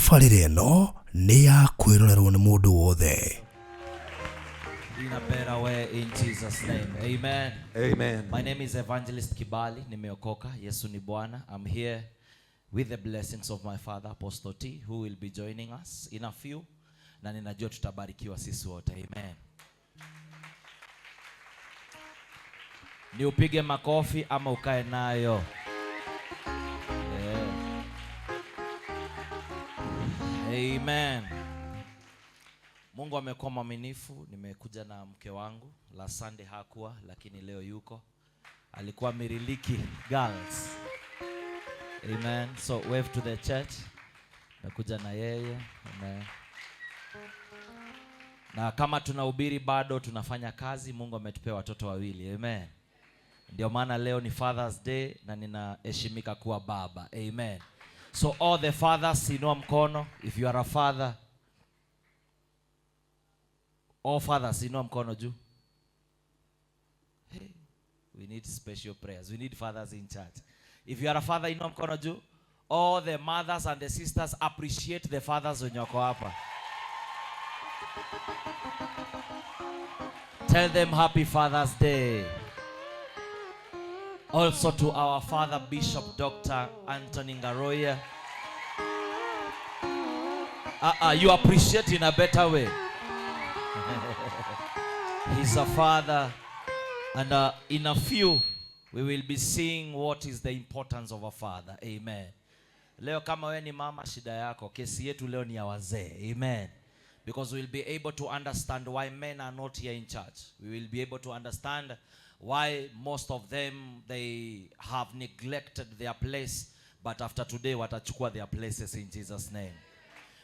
Tabarĩra ĩno nĩ ya kwĩrorerwo nĩ mũndũ wothe. In a better way, in Jesus' name. Amen. Amen. My name is Evangelist Kibali. Nimeokoka. Yesu ni Bwana. I'm here with the blessings of my father, Apostle T, who will be joining us in a few. Na ninajua tutabarikiwa sisi wote. Amen. Ni upige makofi ama ukae nayo. Yeah. Amen. Mungu amekuwa mwaminifu. Nimekuja na mke wangu. La Sunday hakuwa, lakini leo yuko. Alikuwa Miriliki Girls. Amen. So wave to the church. Nakuja na yeye. Amen. Na kama tunahubiri bado tunafanya kazi. Mungu ametupea watoto wawili. Amen. Ndio maana leo ni Father's Day na ninaheshimika kuwa baba. Amen. So all the fathers, inua mkono if you are a father. All fathers, inua mkono juu. Hey, we need special prayers. We need fathers in church. If you are a father, inua mkono juu. All the mothers and the sisters, appreciate the fathers wenye wako hapa. Tell them happy Father's Day. Also to our father, Bishop Dr. Anthony Ngaroya. You appreciate in a better way. He's a father. And in a few, we will be seeing what is the importance of a father. Amen. Leo kama we ni mama, shida yako. Kesi yetu leo ni ya wazee. Amen. Because we'll be able to understand why men are not here in church. We will be able to understand why most of them, they have neglected their place. But after today, watachukua their places in Jesus' name.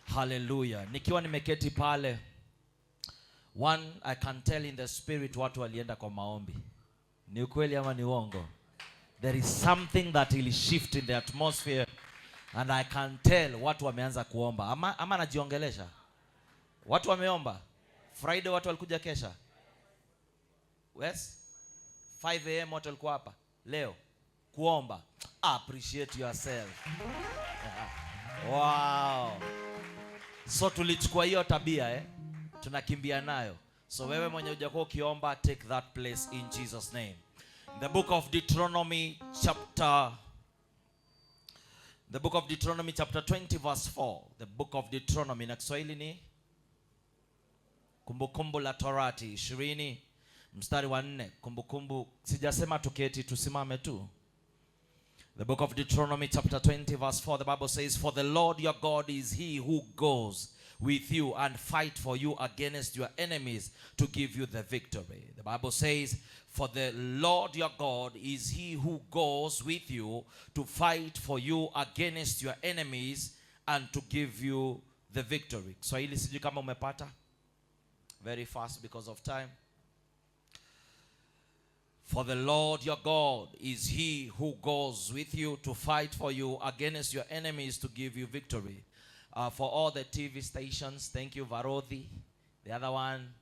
Hallelujah. Nikiwa nimeketi pale, one, I can tell in the spirit watu walienda kwa maombi. Ni ukweli ama ni uongo? There is something that will shift in the atmosphere. And I can tell watu wameanza kuomba. Ama najiongelesha? Watu wameomba? Friday watu walikuja kesha? Yes? 5 a.m. watu walikuwa hapa? Leo? Kuomba. Appreciate yourself. Wow. So tulichukua hiyo tabia tunakimbia nayo. So wewe mwenye hujakuwa ukiomba, take that place in Jesus' name. The book of Deuteronomy chapter 20 verse 4. The book of Deuteronomy na Kiswahili ni Kumbukumbu la Torati 20 mstari wa 4. Kumbukumbu, sijasema tuketi, tusimame tu. The book of Deuteronomy chapter 20 verse 4, the Bible says, "For the Lord your God is he who goes with you and fight for you against your enemies to give you the victory." The Bible says, "For the Lord your God is he who goes with you to fight for you against your enemies and to give you the victory." Swahili sijui kama umepata. Very fast because of time. "For the Lord your God is he who goes with you to fight for you against your enemies to give you victory." For all the TV stations, thank you Varodhi. The other one,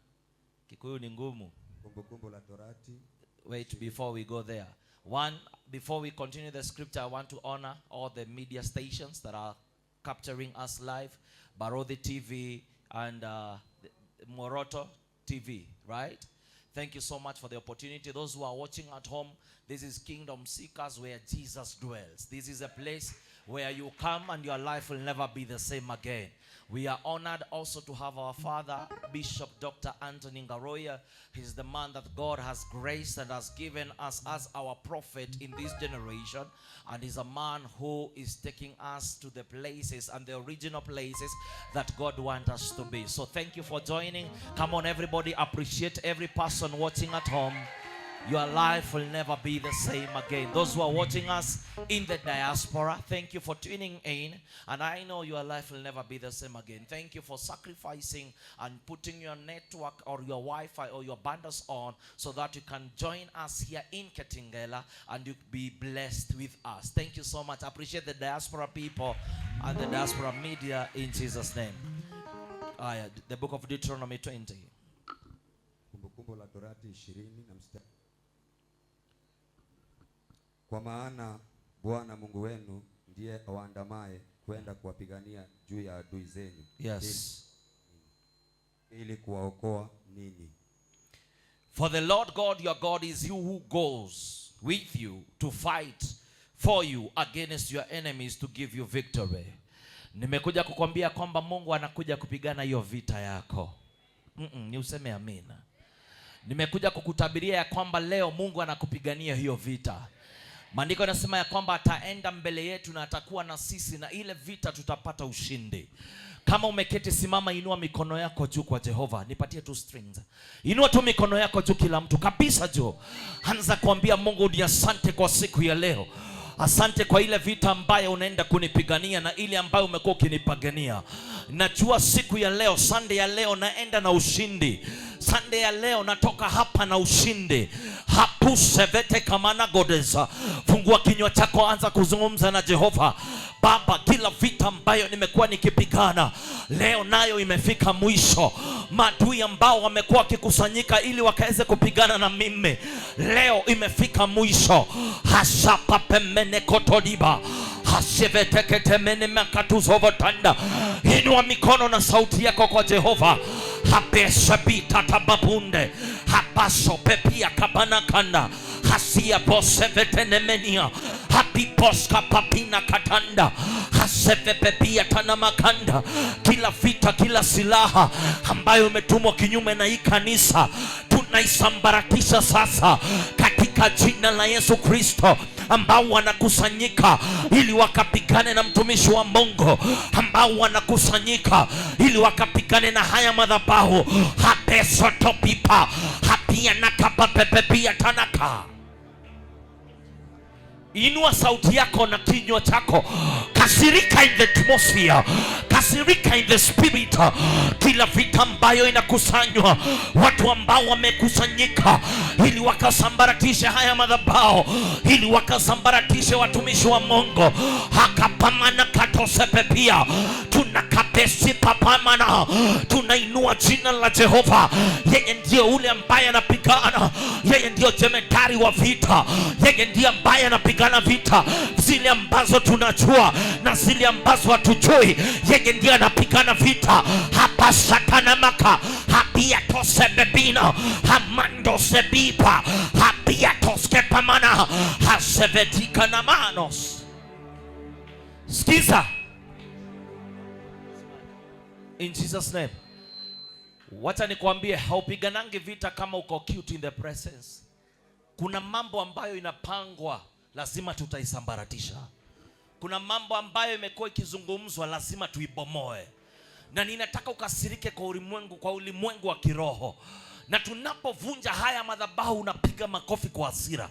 Kikuyu ni ngumu. Kumbukumbu la Torati. Wait, before we go there. One, before we continue the scripture, I want to honor all the media stations that are capturing us live. Varodhi TV and Moroto TV, right? Thank you so much for the opportunity. Those who are watching at home, this is Kingdom Seekers where Jesus dwells. This is a place where you come and your life will never be the same again. We are honored also to have our father, Bishop Dr. Anthony Ngaroya. He's the man that God has graced and has given us as our prophet in this generation. And he's a man who is taking us to the places and the original places that God wants us to be. So thank you for joining. Come on, everybody, appreciate every person watching at home. Your life will never be the same again. Those who are watching us in the diaspora, thank you for tuning in. And I know your life will never be the same again. Thank you for sacrificing and putting your network or your Wi-Fi or your bundles on so that you can join us here in Ketingela and you be blessed with us. Thank you so much. I appreciate the diaspora people and the diaspora media in Jesus' name. The book of Deuteronomy 20. Kumbukumbu la Torati 20 na mstari. Kwa maana Bwana Mungu wenu ndiye awaandamaye kwenda kuwapigania juu ya adui zenu. Yes. Ili kuwaokoa ninyi. For the Lord God your God is you who goes with you to fight for you against your enemies to give you victory. Nimekuja kukwambia kwamba Mungu anakuja kupigana hiyo vita yako. Ni useme amina. Nimekuja kukutabiria ya kwamba leo Mungu anakupigania hiyo vita. Maandiko yanasema ya kwamba ataenda mbele yetu na atakuwa na sisi, na ile vita tutapata ushindi. Kama umeketi, simama, inua mikono yako juu kwa Jehova. Nipatie tu strings. Inua tu mikono yako juu kila mtu kabisa juu. Anza kuambia Mungu ni asante kwa siku ya leo. Asante kwa ile vita ambayo unaenda kunipigania na ile ambayo umekuwa ukinipigania. Najua siku ya leo, Sunday ya leo, naenda na ushindi. Sunday ya leo natoka hapa na ushindi. Hapuse vete kamana godeza. Fungua kinywa chako, anza kuzungumza na Jehova. Baba, kila vita ambayo nimekuwa nikipigana leo nayo imefika mwisho. Maadui ambao wamekuwa wakikusanyika ili wakaweze kupigana na mimi, leo imefika mwisho. Hasapa pemene kotodiba. Hasheveteketemene makatuzovotanda. Inua mikono na sauti yako kwa Jehova. Habeshabita tababunde. Habaso pepia kabana kanda. Hasia bose vetenemenia. Habiposka papina katanda. Haseve pepia tanamakanda. Kila vita, kila silaha ambayo imetumwa kinyume na hii kanisa, tunaisambaratisha sasa katika jina la Yesu Kristo. Ambao wanakusanyika ili wakapigane na mtumishi wa Mungu, ambao wanakusanyika ili wakapigane na haya madhabahu, hapeso topipa hapia nakapapepepia tanaka. Inua sauti yako na kinywa chako. Kasirika in the atmosphere. Kasirika in the spirit. Kila vita ambayo inakusanywa, watu ambao wamekusanyika ili wakasambaratishe haya madhabahu, ili wakasambaratishe watumishi wa Mungu, hakapamana katosepepia tunakapesi papamana. Tunainua jina la Jehova. Yeye ndio ule ambaye anapigana. Yeye ndio jemedari wa vita. Yeye ndiye ambaye anapigana vita zile ambazo tunajua na zile ambazo hatujui. Yeye ndiye anapigana vita. Hapa satana maka hapia tosebebina hamando sebipa hapia toskepamana hasevetika na manos. Skiza. In Jesus name. Wacha nikwambie, haupiganangi vita kama uko cute in the presence. Kuna mambo ambayo inapangwa, lazima tutaisambaratisha. Kuna mambo ambayo imekuwa ikizungumzwa, lazima tuibomoe. Na ninataka ukasirike kwa ulimwengu wa kiroho. Na tunapovunja haya madhabahu, unapiga makofi kwa hasira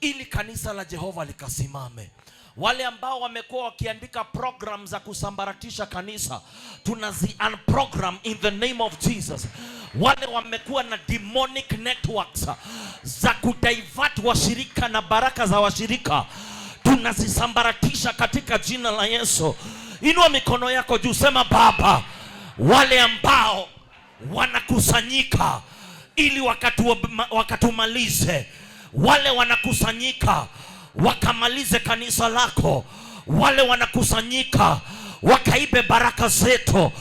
ili kanisa la Jehova likasimame. Wale ambao wamekuwa wakiandika program za kusambaratisha kanisa, tunazi unprogram in the name of Jesus. Wale wamekuwa na demonic networks za kudivert washirika na baraka za washirika, tunazisambaratisha katika jina la Yesu. Inua mikono yako juu, sema Baba, wale ambao wanakusanyika ili wakatumalize, wale wanakusanyika wakamalize kanisa lako, wale wanakusanyika wakaibe baraka zetu,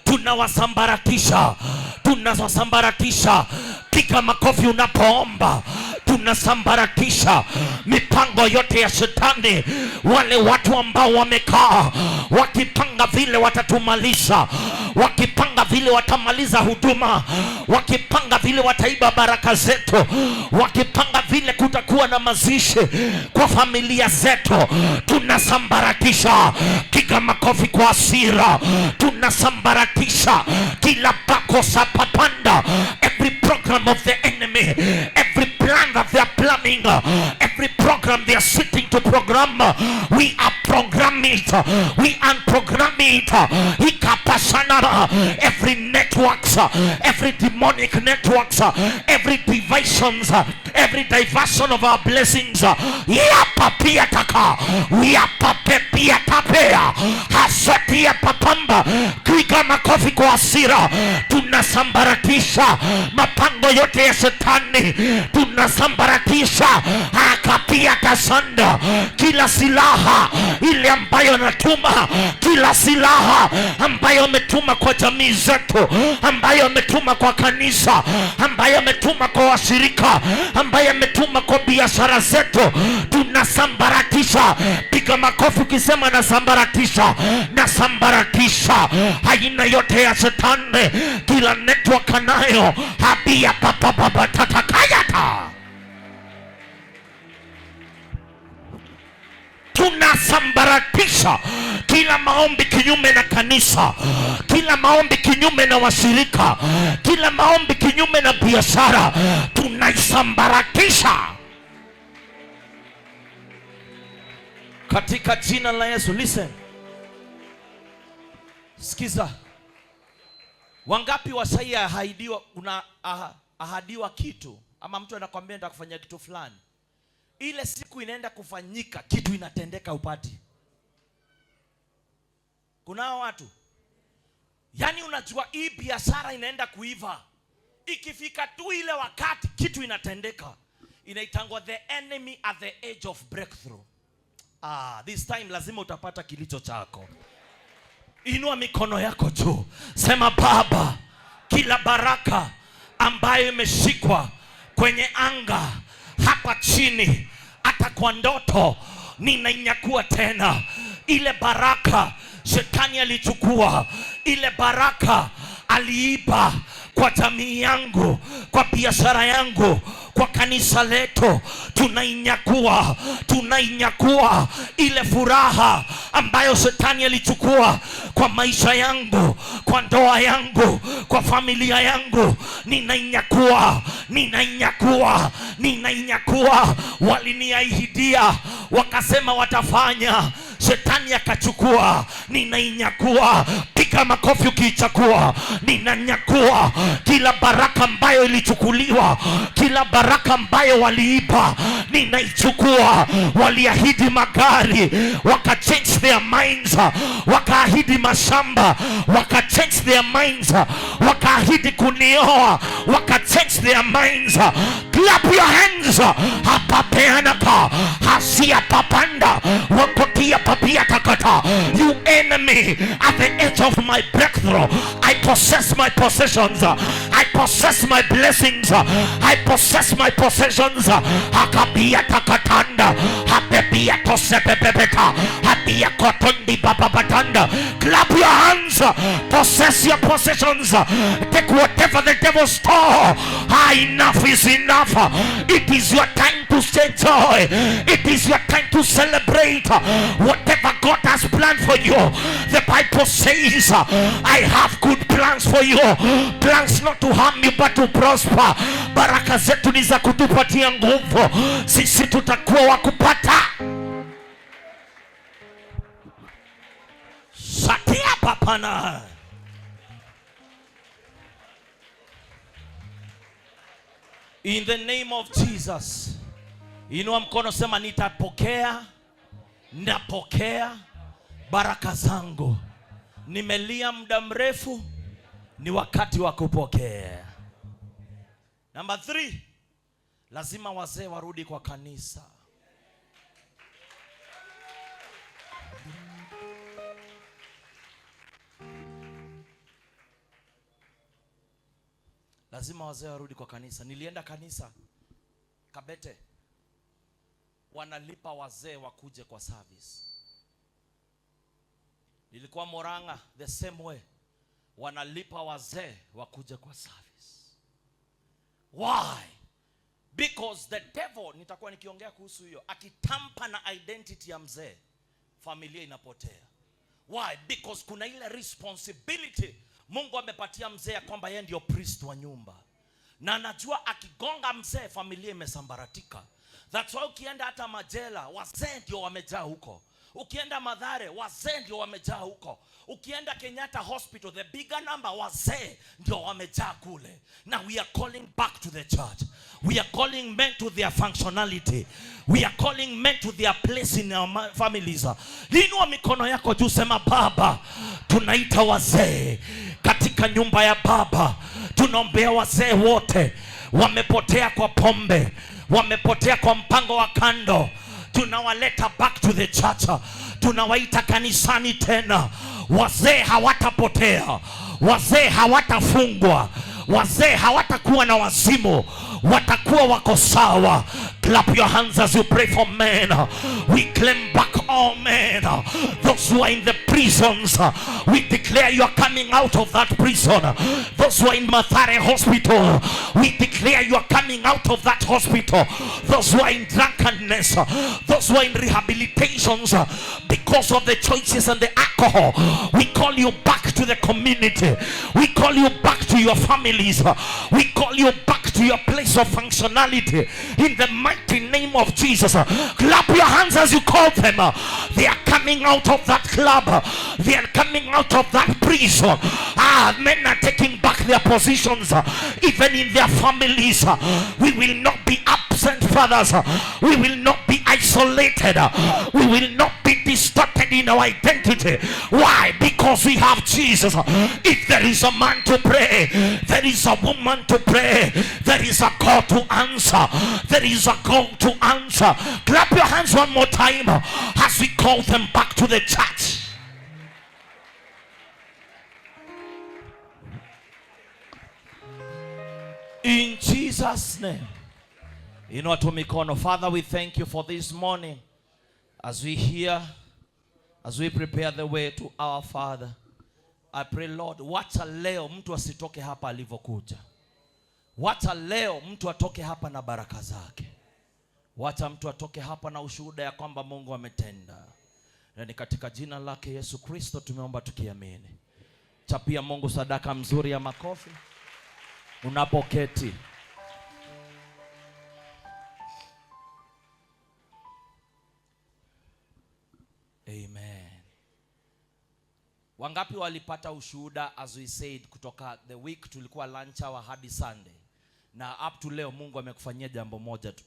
tunawasambaratisha. Tunawasambaratisha. Piga makofi unapoomba. Tunasambaratisha mipango yote ya shetani. Wale watu ambao wamekaa wakipanga vile watatumalisha, wakipanga vile watamaliza huduma, wakipanga vile wataiba baraka zetu, wakipanga vile kutakuwa na mazishi kwa familia zetu, tunasambaratisha. Piga makofi kwa hasira. Tunasambaratisha kila pako sapapanda, every program of the enemy, every plan that they are planning, every program they are sitting to program, we are programming it, we unprogram it. Every networks, every demonic networks, every divisions, every diversion of our blessings, we are papia tapea hasatia papamba. Kiga makofi kwa hasira. Tunasambaratisha mapango yote ya shetani, tunasambaratisha sambaratisha akapia tasanda kila silaha ile ambayo anatuma, kila silaha ambayo ametuma kwa jamii zetu, ambayo ametuma kwa kanisa, ambayo ametuma kwa washirika, ambayo ametuma kwa biashara zetu, tunasambaratisha. Piga makofi ukisema nasambaratisha. Nasambaratisha aina yote ya shetani, kila network anayo habia papa tatakayata. Tunasambaratisha kila maombi kinyume na kanisa, kila maombi kinyume na washirika, kila maombi kinyume na biashara, tunaisambaratisha katika jina la Yesu. Listen, sikiza. Wangapi washaihaidiwa, ahadiwa kitu, ama mtu anakuambia nitakufanyia kitu fulani, ile siku inaenda kufanyika kitu inatendeka upati? Kunao watu yani unajua hii biashara inaenda kuiva, ikifika tu ile wakati kitu inatendeka. Inaitangwa the enemy at the edge of breakthrough. This time lazima utapata kilicho chako. Inua mikono yako juu, sema Baba, kila baraka ambayo imeshikwa kwenye anga hapa chini, hata kwa ndoto, ninainyakua tena. Ile baraka shetani alichukua, ile baraka aliiba kwa jamii yangu, kwa biashara yangu, kwa kanisa letu, tunainyakua. Tunainyakua ile furaha ambayo shetani alichukua kwa maisha yangu, kwa ndoa yangu, kwa familia yangu. Ninainyakua, ninainyakua, ninainyakua. Waliniahidia wakasema watafanya, shetani akachukua. Ninainyakua. Piga makofi ukiichukua. Ninanyakua kila baraka ambayo ilichukuliwa, kila baraka ambayo waliiba, ninaichukua. Waliahidi magari, waka change their minds. Wakaahidi mashamba, waka change their minds. Wakaahidi kunioa, waka change their minds. Clap your hands. Hapa peanaka hasia papanda wakotia papia takata. You enemy at the edge of my breakthrough, I possess my possessions. I possess my blessings. I possess my possessions. Hakabia takatanda, habebia tosebebebeta, habia kotondi bababatanda. Clap your hands. Possess your possessions. Take whatever the devil stole. Enough is enough. It is your time to say joy. It is your time to celebrate whatever God has planned for you. The Bible says, I have good plans for you, plans not to harm you but to prosper. Baraka zetu ni za kutupatia nguvu. Sisi tutakuwa wakupata. Satia papana. In the name of Jesus. Inua mkono, sema nitapokea, napokea baraka zangu. Nimelia muda mrefu, ni wakati wa kupokea. Number 3, lazima wazee warudi kwa kanisa. Lazima wazee warudi kwa kanisa. Nilienda kanisa Kabete, wanalipa wazee wakuje kwa service. Nilikuwa Moranga, the same way, wanalipa wazee wakuje kwa service. Why? Because the devil, nitakuwa nikiongea kuhusu hiyo, akitampa na identity ya mzee, familia inapotea. Why? Because kuna ile responsibility Mungu amepatia mzee kwamba yeye ndio priest wa nyumba. Na anajua akigonga mzee familia imesambaratika. That's why ukienda hata majela, wazee ndio wamejaa huko. Ukienda Madhare, wazee ndio wamejaa huko. Ukienda Kenyatta Hospital, the bigger number, wazee ndio wamejaa kule. Now we are calling back to the church. We are calling men to their functionality. We are calling men to their place in our families. Inua mikono yako juu, sema Baba, tunaita wazee katika nyumba ya Baba. Tunaombea wazee wote wamepotea kwa pombe, wamepotea kwa mpango wa kando, tunawaleta back to the church. Tunawaita kanisani tena. Wazee hawatapotea, wazee hawatafungwa, wazee hawatakuwa na wazimu, watakuwa wako sawa. Clap your hands as you pray for men. We claim back all men. Those who are in the prisons, we declare you are coming out of that prison. Those who are in Mathare hospital, we declare you are coming out of that hospital. Those who are in drunkenness, those who are in rehabilitations because of the choices and the alcohol, we call you back to the community. We call you back to your families. We call you back to your place of functionality in the mighty name of Jesus. Clap your hands as you call them. They are coming out of that club. They are coming out of that prison. Men are taking back their positions even in their families. We will not be absent fathers. We will not be isolated. We will not be distorted in our identity. Why? Because we have Jesus. If there is a man to pray, there is a woman to pray, there is a God to answer, there is a God to answer. Clap your hands one more time as we call them back to the church. In Jesus' name. Inua tu mikono. Father, we thank you for this morning. As we hear, as we prepare the way to our Father, I pray, Lord, wacha leo mtu asitoke hapa alivyokuja. Wacha leo mtu atoke hapa na baraka zake. Wacha mtu atoke hapa na ushuhuda ya kwamba Mungu ametenda. Na ni katika jina lake Yesu Kristo tumeomba tukiamini. Chapia Mungu sadaka mzuri ya makofi unapoketi. Amen. Wangapi walipata ushuhuda as we said kutoka the week tulikuwa lunch hour hadi Sunday, na up to leo Mungu amekufanyia jambo moja tu?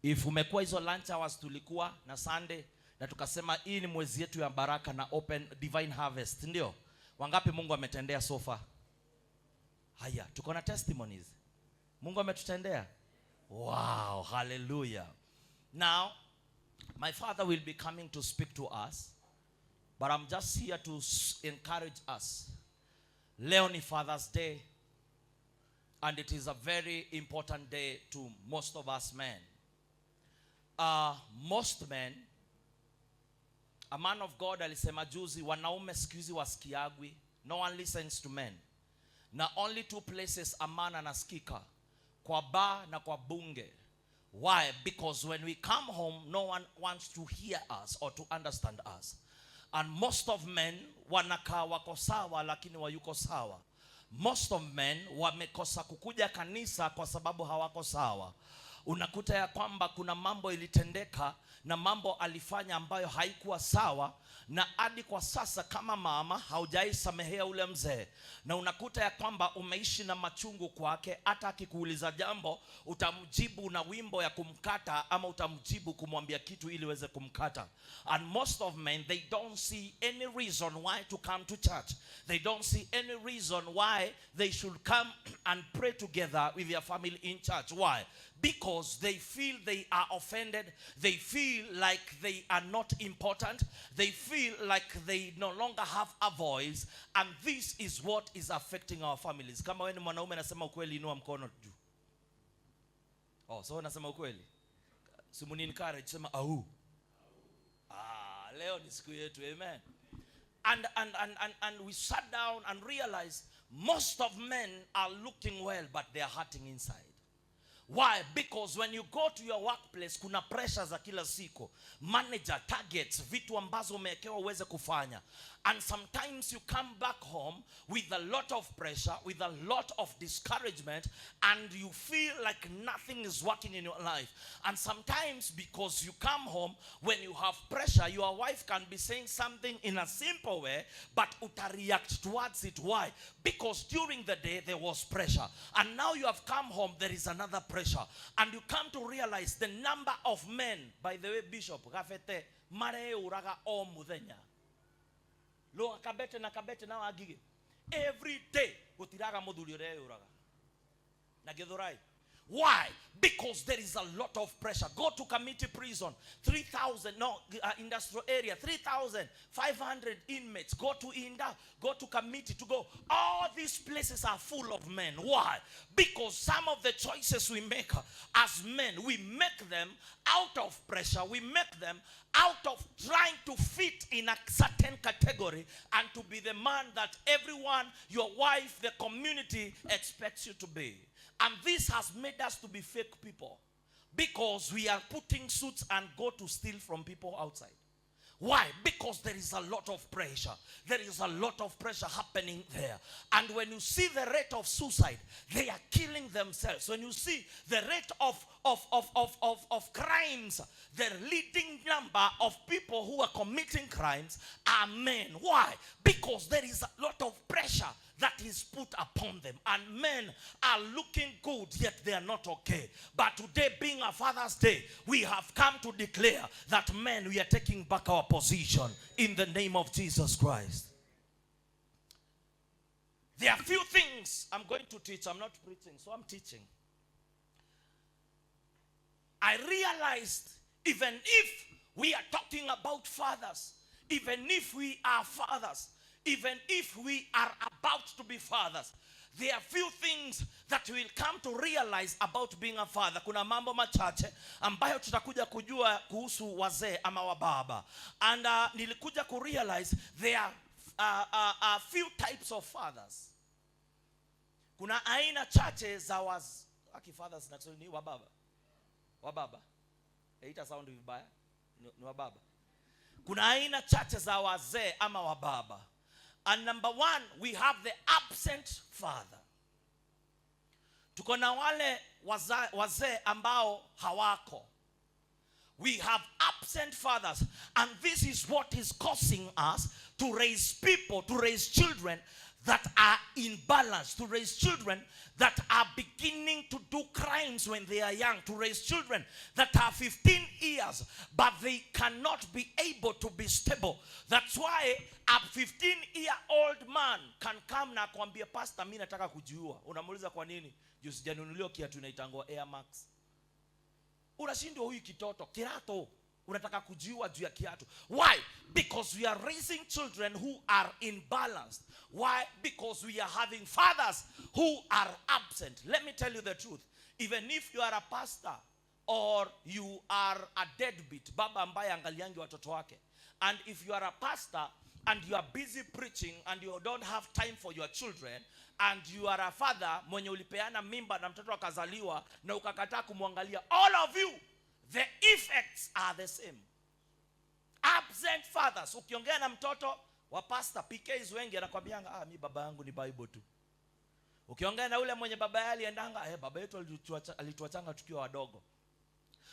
If umekuwa hizo lunch hours tulikuwa na Sunday na tukasema hii ni mwezi yetu ya baraka na open divine harvest, ndio? Wangapi Mungu ametendea so far? Haya, tuko na testimonies. Mungu ametutendea. Wow, hallelujah. Now my father will be coming to speak to us, but I'm just here to encourage us. Leo ni Father's Day, and it is a very important day to most of us men. Most men, a man of God alisema juzi, wanaume siku hizi wasikiagwi. No one listens to men. Na only two places a man anasikika, kwa bar na kwa bunge. Why? Because when we come home, no one wants to hear us or to understand us. And most of men wanakaa wako sawa lakini wayuko sawa. Most of men wamekosa kukuja kanisa kwa sababu hawako sawa. Unakuta ya kwamba kuna mambo ilitendeka na mambo alifanya ambayo haikuwa sawa, na hadi kwa sasa kama mama haujaisamehea ule mzee, na unakuta ya kwamba umeishi na machungu kwake. Hata akikuuliza jambo utamjibu na wimbo ya kumkata, ama utamjibu kumwambia kitu ili uweze kumkata. And most of men, they don't see any reason why to come to church. They don't see any reason why they should come and pray together with their family in church. Why? Because they feel they are offended. They feel like they are not important. They feel like they no longer have a voice. And this is what is affecting our families. Kama wewe ni mwanaume nasema ukweli, inua mkono juu. Oh, so nasema ukweli. Simuni encourage, sema au. Leo ni siku yetu, amen. And we sat down and realized most of men are looking well, but they are hurting inside. Why? Because when you go to your workplace, kuna pressure za kila siku. Manager, targets, vitu ambazo umewekewa uweze kufanya. And sometimes you come back home with a lot of pressure, with a lot of discouragement, and you feel like nothing is working in your life. And sometimes because you come home, when you have pressure, your wife can be saying something in a simple way, but utareact towards it. Why? Because during the day there was pressure. And now you have come home, there is another pressure. And you come to realize the number of men, by the way, Bishop, gafete, mare uraga o mudenya. Lo kabete na kabete na agige. Every day gutiraga muthuri ure uraga. Na githurai. Why? Because there is a lot of pressure. Go to Committee Prison, 3,000, industrial area, 3,500 inmates. Go to Inda, go to Committee to go. All these places are full of men. Why? Because some of the choices we make as men, we make them out of pressure. We make them out of trying to fit in a certain category and to be the man that everyone, your wife, the community expects you to be. And this has made us to be fake people because we are putting suits and go to steal from people outside. Why? Because there is a lot of pressure. There is a lot of pressure happening there. And when you see the rate of suicide, they are killing themselves. When you see the rate of crimes, the leading number of people who are committing crimes are men. Why? Because there is a lot of pressure that is put upon them. And men are looking good, yet they are not okay. But today, being a Father's Day, we have come to declare that men, we are taking back our position in the name of Jesus Christ. There are few things I'm going to teach. I'm not preaching, so I'm teaching. I realized even if we are talking about fathers, even if we are fathers, even if we are about to be fathers, there are few things that we'll come to realize about being a father. Kuna mambo machache ambayo tutakuja kujua kuhusu wazee ama wababa. And nilikuja kurealize there are few types of fathers. Kuna aina chache za fathers na ni wababa. Wababa. Haita sound vibaya. Ni wababa. Kuna aina chache za wazee ama wababa. And number one, we have the absent father. Tuko na wale wazee ambao hawako. We have absent fathers. And this is what is causing us to raise people, to raise children that are imbalanced, to raise children that are beginning to do crimes when they are young, to raise children that are 15 years, but they cannot be able to be stable. That's why a 15-year-old man can come na kuambia, pastor, mimi nataka kujiua. Unamuuliza kwa nini? Juu sijanunulio kiatu inaitangwa Air Max. Unashindwa huyu kitoto, kirato. Unataka kujiua juu ya kiatu. Why? Because we are raising children who are imbalanced. Why? Because we are having fathers who are absent. Let me tell you the truth. Even if you are a pastor or you are a deadbeat, baba ambaye angaliangi watoto wake, and if you are a pastor and you are busy preaching and you don't have time for your children, and you are a father mwenye ulipeana mimba na mtoto akazaliwa na ukakataa kumwangalia, all of you, the effects are the same. Absent fathers. Ukiongea na mtoto wa pastor PKs wengi anakuambianga, mi baba yangu ni Bible tu. Ukiongea na ule mwenye baba yake aliendanga, baba yetu alituachanga tukiwa wadogo.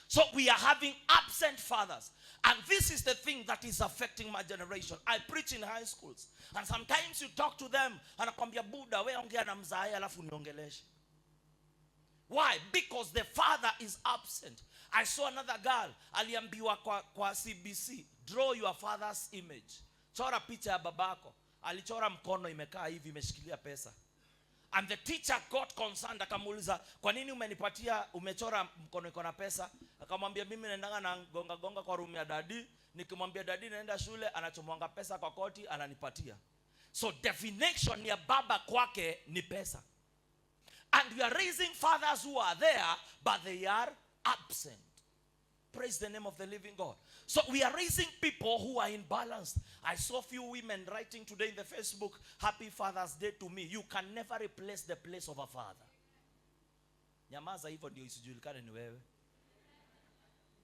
So we are having absent fathers. And this is the thing that is affecting my generation. I preach in high schools. And sometimes you talk to them, anakuambia, Buddha, we ongea na mzae alafu niongeleshe. Why? Because the father is absent. I saw another girl, aliambiwa kwa CBC, draw your father's image. Chora picha ya babako. Alichora mkono imekaa hivi imeshikilia pesa. And the teacher got concerned, akamuuliza, kwa nini umechora mkono iko na pesa? Akamwambia, mimi naendanga na gonga kwa room ya daddy, nikimwambia daddy naenda shule, anachomwanga pesa kwa koti, ananipatia. So definition ya baba kwake ni pesa. And we are raising fathers who are there, but they are absent. Praise the name of the living God. So we are raising people who are imbalanced. I saw few women writing today in the Facebook, Happy Father's Day to me. You can never replace the place of a father. Nyamaza hivyo ndio isijulikane ni wewe.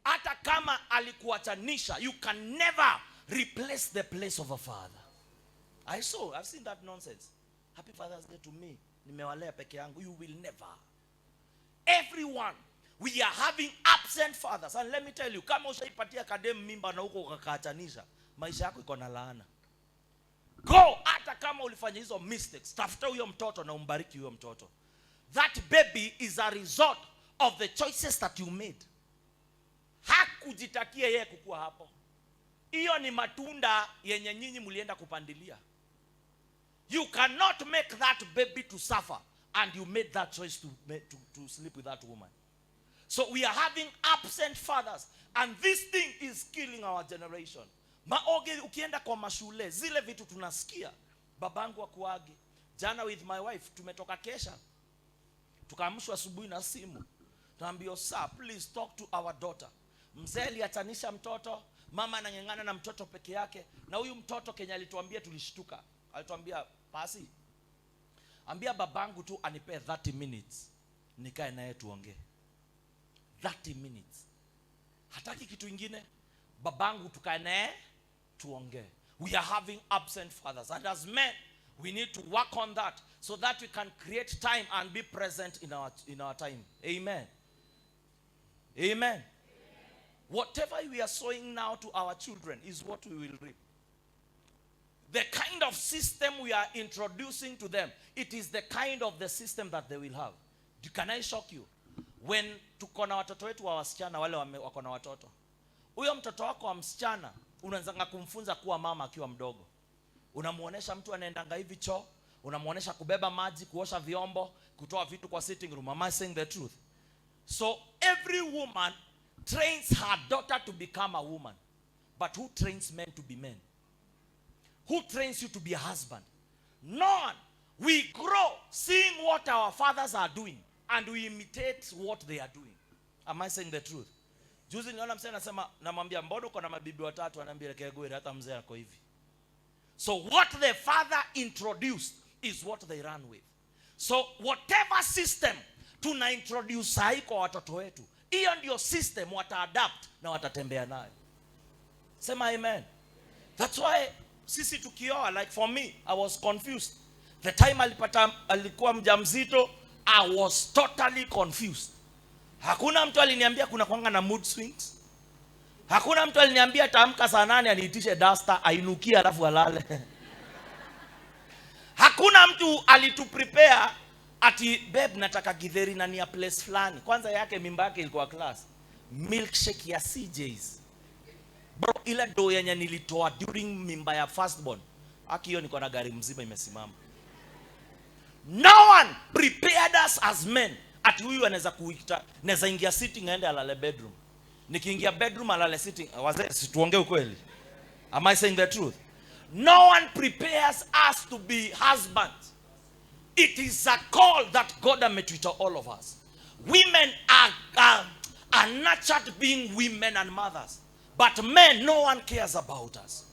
Hata kama alikuachanisha, you can never replace the place of a father. I've seen that nonsense. Happy Father's Day to me. Nimewalea peke yangu. You will never. Everyone. We are having absent fathers. And let me tell you, kama ushaipatia kadem mimba na huko ukakaachanisha, maisha yako iko na laana. Go, hata kama ulifanya hizo mistakes, tafuta huyo mtoto na umbariki huyo mtoto. That baby is a result of the choices that you made. Hakujitakia yeye kukua hapo. Hiyo ni matunda yenye nyinyi mlienda kupandilia. You cannot make that baby to suffer. and you made that choice to sleep with that woman. So we are having absent fathers, and this thing is killing our generation. Maoge, ukienda kwa mashule, zile vitu tunasikia. Babangu akuage. Jana with my wife, tumetoka kesha. Tukaamshwa asubuhi na simu. Tunaambiwa, sir, please talk to our daughter. Mzee aliatanisha mtoto, mama anang'ang'ana na mtoto peke yake, na huyu mtoto Kenya alituambia tulishtuka. Alituambia, pasi, ambia babangu tu anipe 30 minutes. Nikae naye tuongee. 30 minutes. Hataki kitu ingine. Babangu tukae naye tuongee. We are having absent fathers, and as men we need to work on that so that we can create time and be present in our time. Amen. Amen. Whatever we are sowing now to our children is what we will reap. The kind of system we are introducing to them, it is the kind of the system that they will have. Can I shock you? When tuko na watoto wetu wa wasichana, wale wako na watoto, huyo mtoto wako wa msichana unaanza kumfunza kuwa mama akiwa mdogo. Unamuonesha mtu anaendanga hivi choo, unamuonesha kubeba maji, kuosha vyombo, kutoa vitu kwa sitting room. Am I saying the truth? So every woman trains her daughter to become a woman. But who trains men to be men? Who trains you to be a husband? None. We grow seeing what our fathers are doing, and we imitate what they are doing. Am I saying the truth? Juzi niona msee anasema, namwambia mbona uko na mabibi watatu, ananiambia kegwe hata mzee ako hivi. So what the father introduced is what they run with. So whatever system tuna introduce hai kwa watoto wetu, hiyo ndio system wataadapt na watatembea nayo. Sema amen. That's why sisi tukioa, like for me, I was confused. The time alikuwa mjamzito, I was totally confused. Hakuna mtu aliniambia kuna kwanga na mood swings. Hakuna mtu aliniambia taamka saa 8 aniitishe duster ainukie alafu alale. Hakuna mtu alituprepare ati babe nataka githeri na ni a place fulani. Kwanza yake mimba yake ilikuwa class. Milkshake ya CJ's. Bro, ile do yenye nilitoa during mimba ya firstborn. Haki hiyo niko na gari mzima imesimama. No one prepared us as men. Ati huyu anaweza kuita, naweza ingia sitting aende alale bedroom. Nikiingia bedroom alale sitting. Wazee situongee ukweli. Am I saying the truth? No one prepares us to be husbands. It is a call that God has made to all of us. Women are nurtured being women and mothers. But men, no one cares about us.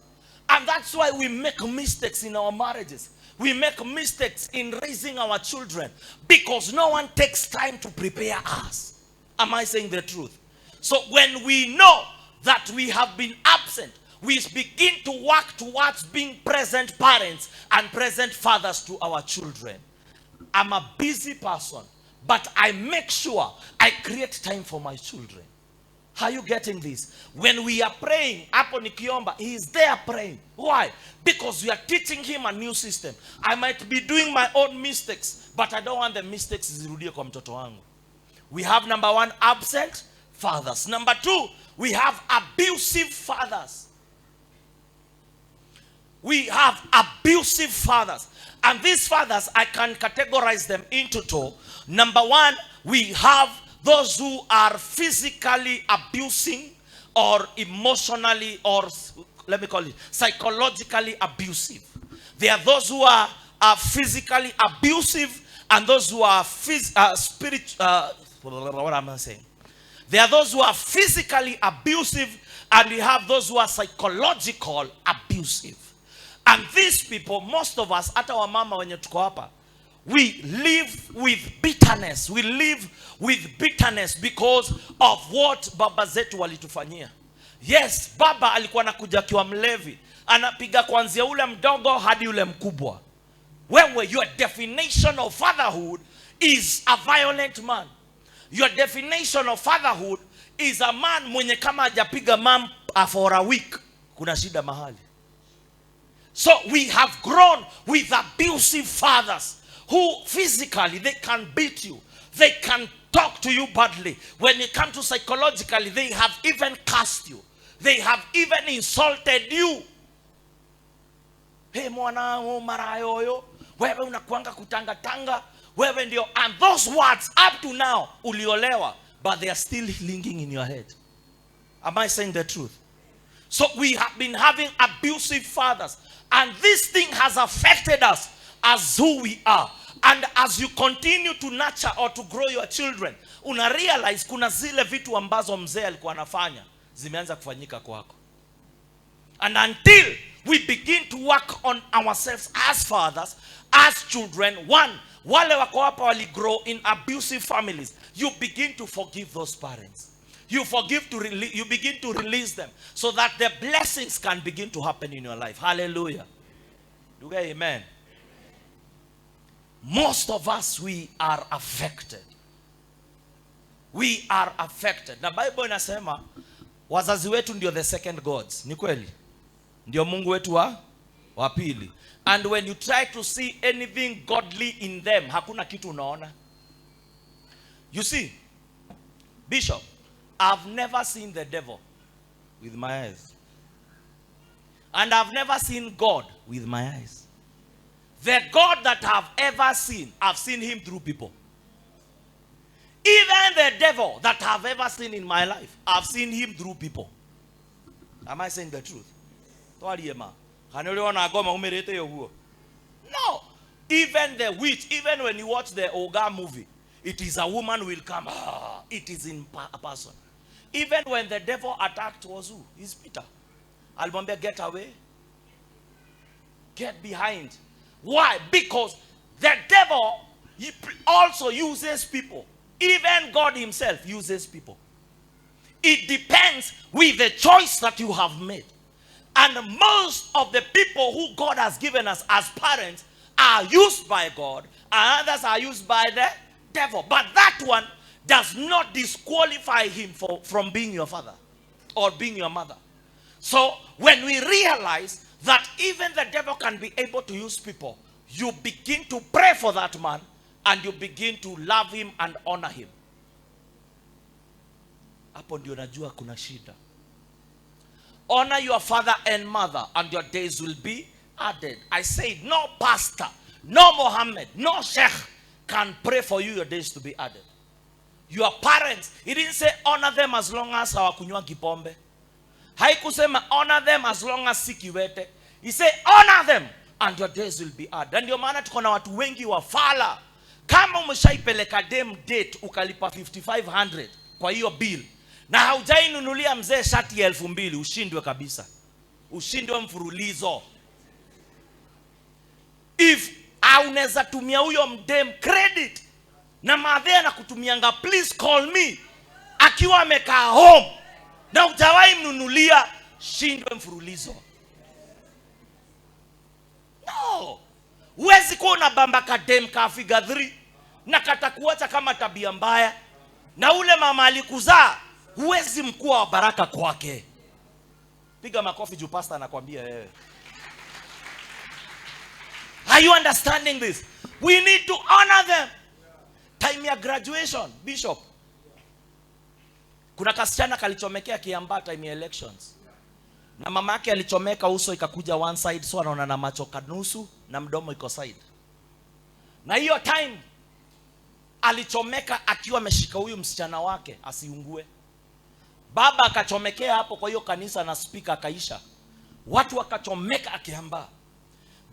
And that's why we make mistakes in our marriages. We make mistakes in raising our children because no one takes time to prepare us. Am I saying the truth? So when we know that we have been absent, we begin to work towards being present parents and present fathers to our children. I'm a busy person, but I make sure I create time for my children. Are you getting this? When we are praying, hapo nikiomba, he is there praying. Why? Because we are teaching him a new system. I might be doing my own mistakes, but I don't want the mistakes zirudie kwa mtoto wangu. We have number 1, absent fathers. Number 2, we have abusive fathers. We have abusive fathers. And these fathers, I can categorize them into 2. Number 1, we have those who are physically abusing or emotionally, or let me call it psychologically abusive. There are those who are physically abusive and those who are what am I saying? There are those who are physically abusive and we have those who are psychological abusive. And these people, most of us, hata wa mama wenye tuko hapa, we live with bitterness. We live with bitterness because of what baba zetu walitufanyia. Yes, baba alikuwa anakuja kiwa mlevi, anapiga kuanzia ule mdogo hadi ule mkubwa. Wewe, your definition of fatherhood is a violent man. Your definition of fatherhood is a man mwenye kama hajapiga mam for a week, kuna shida mahali. So we have grown with abusive fathers who physically, they can beat you. They can talk to you badly. When it comes to psychologically, they have even cursed you. They have even insulted you. Hey mwana marayoyo, wewe unakuanga kutanga tanga, Wewe ndio, and those words up to now uliolewa, but they are still lingering in your head. Am I saying the truth? So we have been having abusive fathers, and this thing has affected us as who we are. And as you continue to nurture or to grow your children, una realize kuna zile vitu ambazo mzee alikuwa anafanya zimeanza kufanyika kwako. And until we begin to work on ourselves as fathers, as children, one, wale wako hapa wali grow in abusive families, you begin to forgive those parents. You begin to release them so that the blessings can begin to happen in your life. Hallelujah. Do you amen? Most of us, we are affected. We are affected. Na Bible inasema wazazi wetu ndio the second gods. Ni kweli? Ndio Mungu wetu wa pili. And when you try to see anything godly in them, hakuna kitu unaona. You see, Bishop, I've never seen the devil with my eyes. And I've never seen God with my eyes. The God that I've ever seen, I've seen him through people. Even the devil that I've ever seen in my life, I've seen him through people. Am I saying the truth? No. Even the witch, even when you watch the Oga movie, it is a woman will come. It is in a person. Even when the devil attacked was who? It's Peter. Albumbe, get away. Get behind. Why? Because the devil also uses people. Even God himself uses people. It depends with the choice that you have made. And most of the people who God has given us as parents are used by God, and others are used by the devil. But that one does not disqualify him from being your father or being your mother. So when we realize that even the devil can be able to use people, you begin to pray for that man and you begin to love him and honor him. Hapo ndio najua kuna shida. Honor your father and mother and your days will be added. I said no pastor, no Muhammad, no sheikh can pray for you your days to be added. Your parents, he didn't say honor them as long as hawakunywa kipombe. Haikusema honor them as long as sikiwete. He said honor them and your days will be added. Ndio maana tuko na watu wengi wafala. Kama umeshaipeleka dem date ukalipa 5500 kwa hiyo bill na haujainunulia mzee shati ya 2000, ushindwe kabisa. Ushindwe mfululizo. If unaweza tumia huyo mdem credit na madhea na kutumianga please call me akiwa amekaa home na hujawahi mnunulia, shindwe mfululizo. No. Huwezi kuwa unabamba kadem ka figure 3 na katakuacha kama tabia mbaya, na ule mama alikuzaa huwezi mkuwa wa baraka kwake. Piga makofi juu pastor anakuambia wewe. Are you understanding this? We need to honor them. Time ya graduation, Bishop. Kuna kasichana kalichomekea Kiambaa time ya elections. Na mama yake alichomeka uso ikakuja one side, so anaona na macho kanusu na mdomo iko side. Na hiyo time alichomeka akiwa ameshika huyu msichana wake asiungue. Baba akachomekea hapo kwa hiyo kanisa na speaker akaisha. Watu wakachomeka Akiambaa.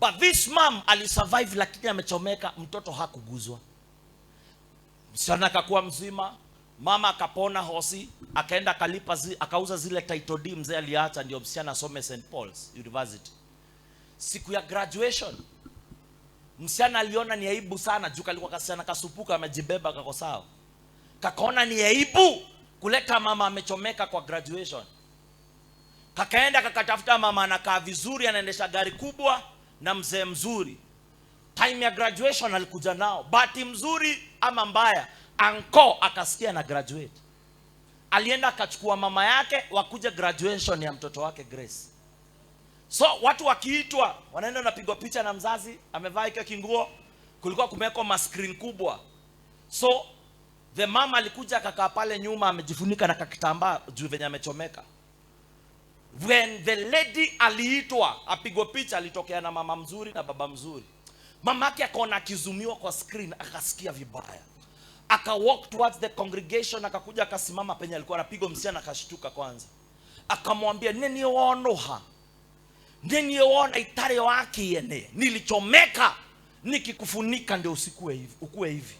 But this mom alisurvive, lakini amechomeka, mtoto hakuguzwa. Msichana akakuwa mzima, mama akapona hosi, akaenda akalipa akauza zile title deed mzee aliacha ndio msichana asome St. Paul's University. Siku ya graduation, msichana aliona ni aibu sana juu kalikuwa kasichana kasupuka amejibeba kako sawa. Kakaona ni aibu kuleta mama amechomeka kwa graduation. Kakaenda kakatafuta mama anakaa vizuri, anaendesha gari kubwa na mzee mzuri. Time ya graduation alikuja nao. Bahati mzuri ama mbaya, anko akasikia na graduate. Alienda akachukua mama yake wakuja graduation ya mtoto wake Grace. So watu wakiitwa wanaenda napigwa picha na mzazi amevaa hiyo kinguo, kulikuwa kumewekwa ma screen kubwa. So the mama alikuja akakaa pale nyuma amejifunika na kakitambaa juu venye amechomeka. When the lady aliitwa apigwe picha, alitokea na mama mzuri na baba mzuri. Mamake akaona akizumiwa kwa screen, akasikia vibaya. Aka walk towards the congregation, akakuja akasimama penye alikuwa anapigwa, msichana akashtuka kwanza. Akamwambia, nini waonoha? Nini waona itare wake yene? Nilichomeka nikikufunika ndio usikue hivi, ukue hivi.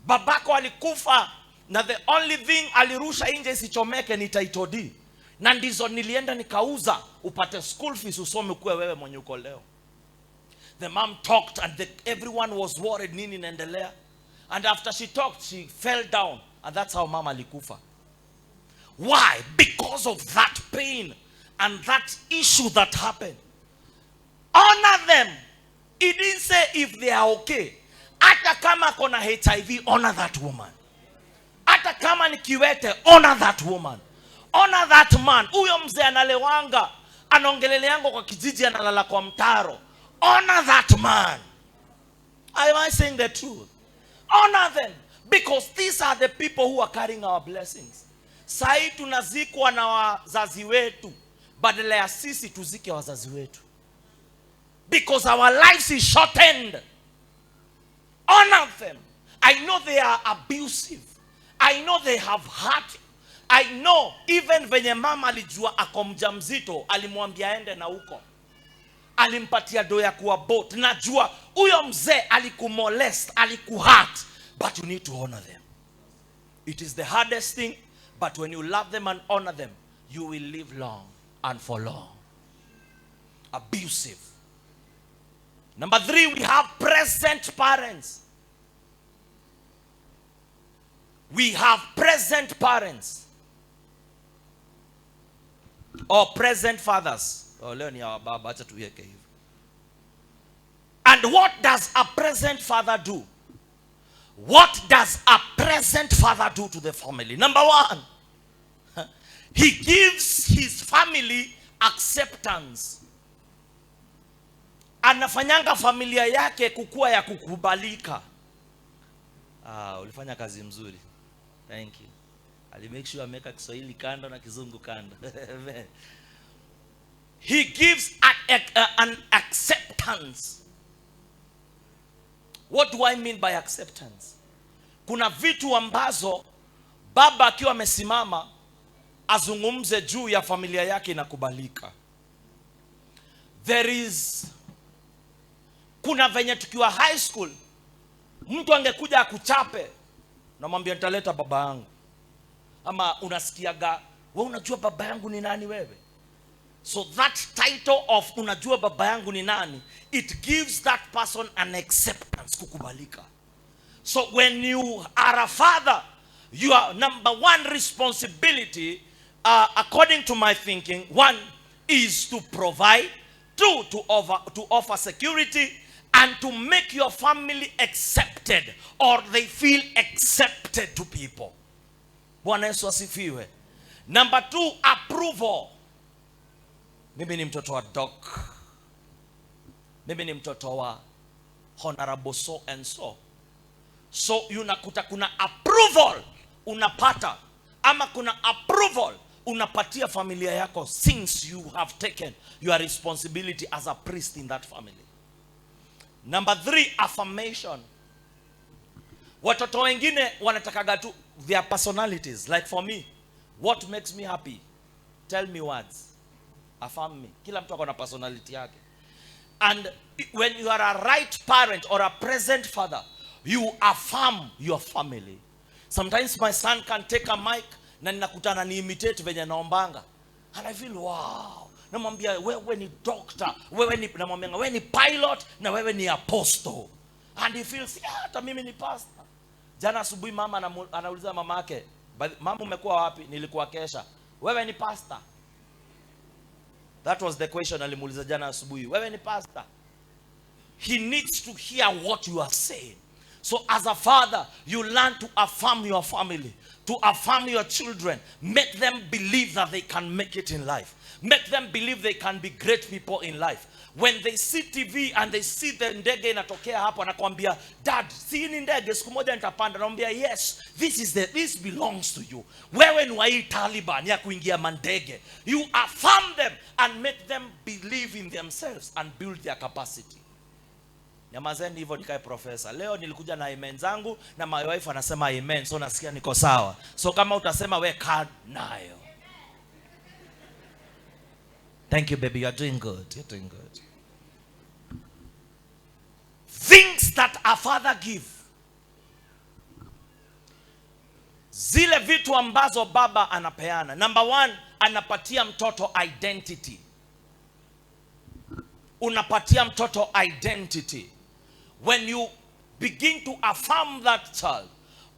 Babako alikufa na the only thing alirusha nje isichomeke ni title deed. Na ndizo nilienda nikauza upate school fees usome ukue wewe mwenye uko leo. The mom talked and everyone was worried nini inaendelea. And after she talked, she fell down, and that's how mama alikufa. Why? Because of that pain and that issue that happened. Honor them. It didn't say if they are okay. Hata kama kona HIV, honor that woman. Hata kama ni kiwete, honor that woman. Honor that man. Huyo mzee analewanga, anaongeleleanga kwa kijiji, analala kwa mtaro. Honor that man. Am I saying the truth? Honor them, because these are the people who are carrying our blessings. Sai tunazikwa na wazazi wetu, badala ya sisi tuzike wazazi wetu, because our lives is shortened. Honor them. I know they are abusive. I know they have hurt. I know even venye mama alijua ako mjamzito, alimwambia aende na huko, alimpatia do ya kuabort. Najua huyo mzee alikumolest, alikuhurt, but you need to honor them. It is the hardest thing, but when you love them and honor them, you will live long and for long. Abusive. Number 3, we have present parents. We have present parents or present fathers. And what does a present father do? What does a present father do to the family? Number 1, he gives his family acceptance. Anafanyanga familia yake kukua ya kukubalika. Ulifanya kazi mzuri. Thank you. Ali make sure ameka Kiswahili kando na Kizungu kando. He gives an acceptance. What do I mean by acceptance? Kuna vitu ambazo baba akiwa amesimama azungumze juu ya familia yake inakubalika. Kuna venye tukiwa high school, mtu angekuja akuchape, namwambia nitaleta baba yangu. Ama unasikiaga, wewe unajua baba yangu ni nani wewe? So that title of unajua baba yangu ni nani, it gives that person an acceptance, kukubalika. So when you are a father, your number 1 responsibility, according to my thinking, 1 is to provide, 2 to offer security, and to make your family accepted, or they feel accepted to people. Bwana Yesu asifiwe. Number 2, approval. Mimi ni mtoto wa doc. Mimi ni mtoto wa honorable so and so. So unakuta kuna approval unapata, ama kuna approval unapatia familia yako, since you have taken your responsibility as a priest in that family. Number 3, affirmation. Watoto wengine wanatakaga tu their personalities. Like for me, what makes me happy? Tell me words. Affirm me. Kila mtu akona personality yake. And when you are a right parent or a present father, you affirm your family. Sometimes my son can take a mic na ninakutana ni imitate venye naombanga, and I feel wow. Namwambia wewe ni doctor, namwambia wewe ni pilot, na wewe ni apostle. And he feels, hata mimi ni pastor. Jana asubuhi mama anauliza mama yake, mama umekuwa wapi? Nilikuwa kesha. Wewe ni pastor? That was the question alimuuliza jana asubuhi. Wewe ni pastor? He needs to hear what you are saying. So as a father, you learn to affirm your family, to affirm your children. Make them believe that they can make it in life. Make them believe they can be great people in life. When they see TV and they see the ndege inatokea hapo, anakuambia, Dad, si ni ndege siku moja nitapanda. Anamwambia, yes, this belongs to you. Wewe ni wa hii Taliban ya kuingia mandege. You affirm them and make them believe in themselves and build their capacity. Nyamazeni hivyo nikae profesa. Leo nilikuja na amen zangu na my wife anasema amen. So nasikia niko sawa. So kama utasema we kaa nayo. Thank you baby, you are doing good. You're doing good. Things that a father give. Zile vitu ambazo baba anapeana. Number one, anapatia mtoto identity. Unapatia mtoto identity. When you begin to affirm that child,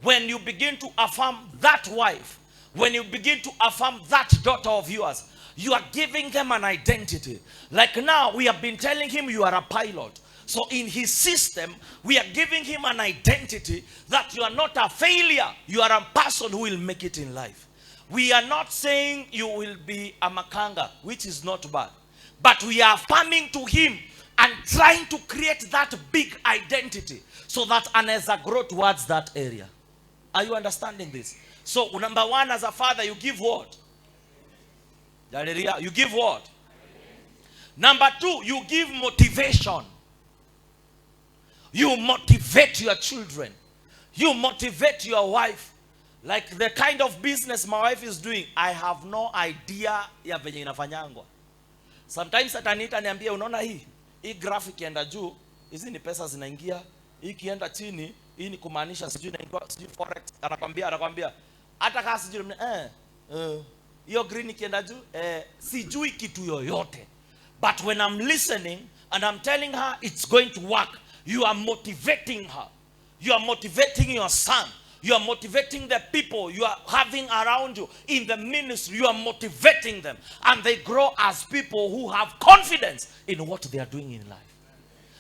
when you begin to affirm that wife, when you begin to affirm that daughter of yours, you are giving them an identity. Like now, we have been telling him you are a pilot. So in his system, we are giving him an identity that you are not a failure. You are a person who will make it in life. We are not saying you will be a makanga, which is not bad. But we are affirming to him and trying to create that big identity so that anaweza grow towards that area. Are you understanding this? So number one, as a father, you give what? You give what? Number two, you give motivation. You motivate your children. You motivate your wife. Like the kind of business my wife is doing, I have no idea ya venye inafanyangwa. Sometimes ataniita niambie, unaona hii graph ikienda juu, hizi ni pesa zinaingia, hii kienda chini, hii ni kumaanisha sijui inaingia, sijui forex. Anakwambia hata kama sijui hiyo green ikienda juu, sijui kitu yoyote. But when I'm listening and I'm telling her it's going to work, you are motivating her. You are motivating your son. You are motivating the people you are having around you in the ministry. You are motivating them. And they grow as people who have confidence in what they are doing in life.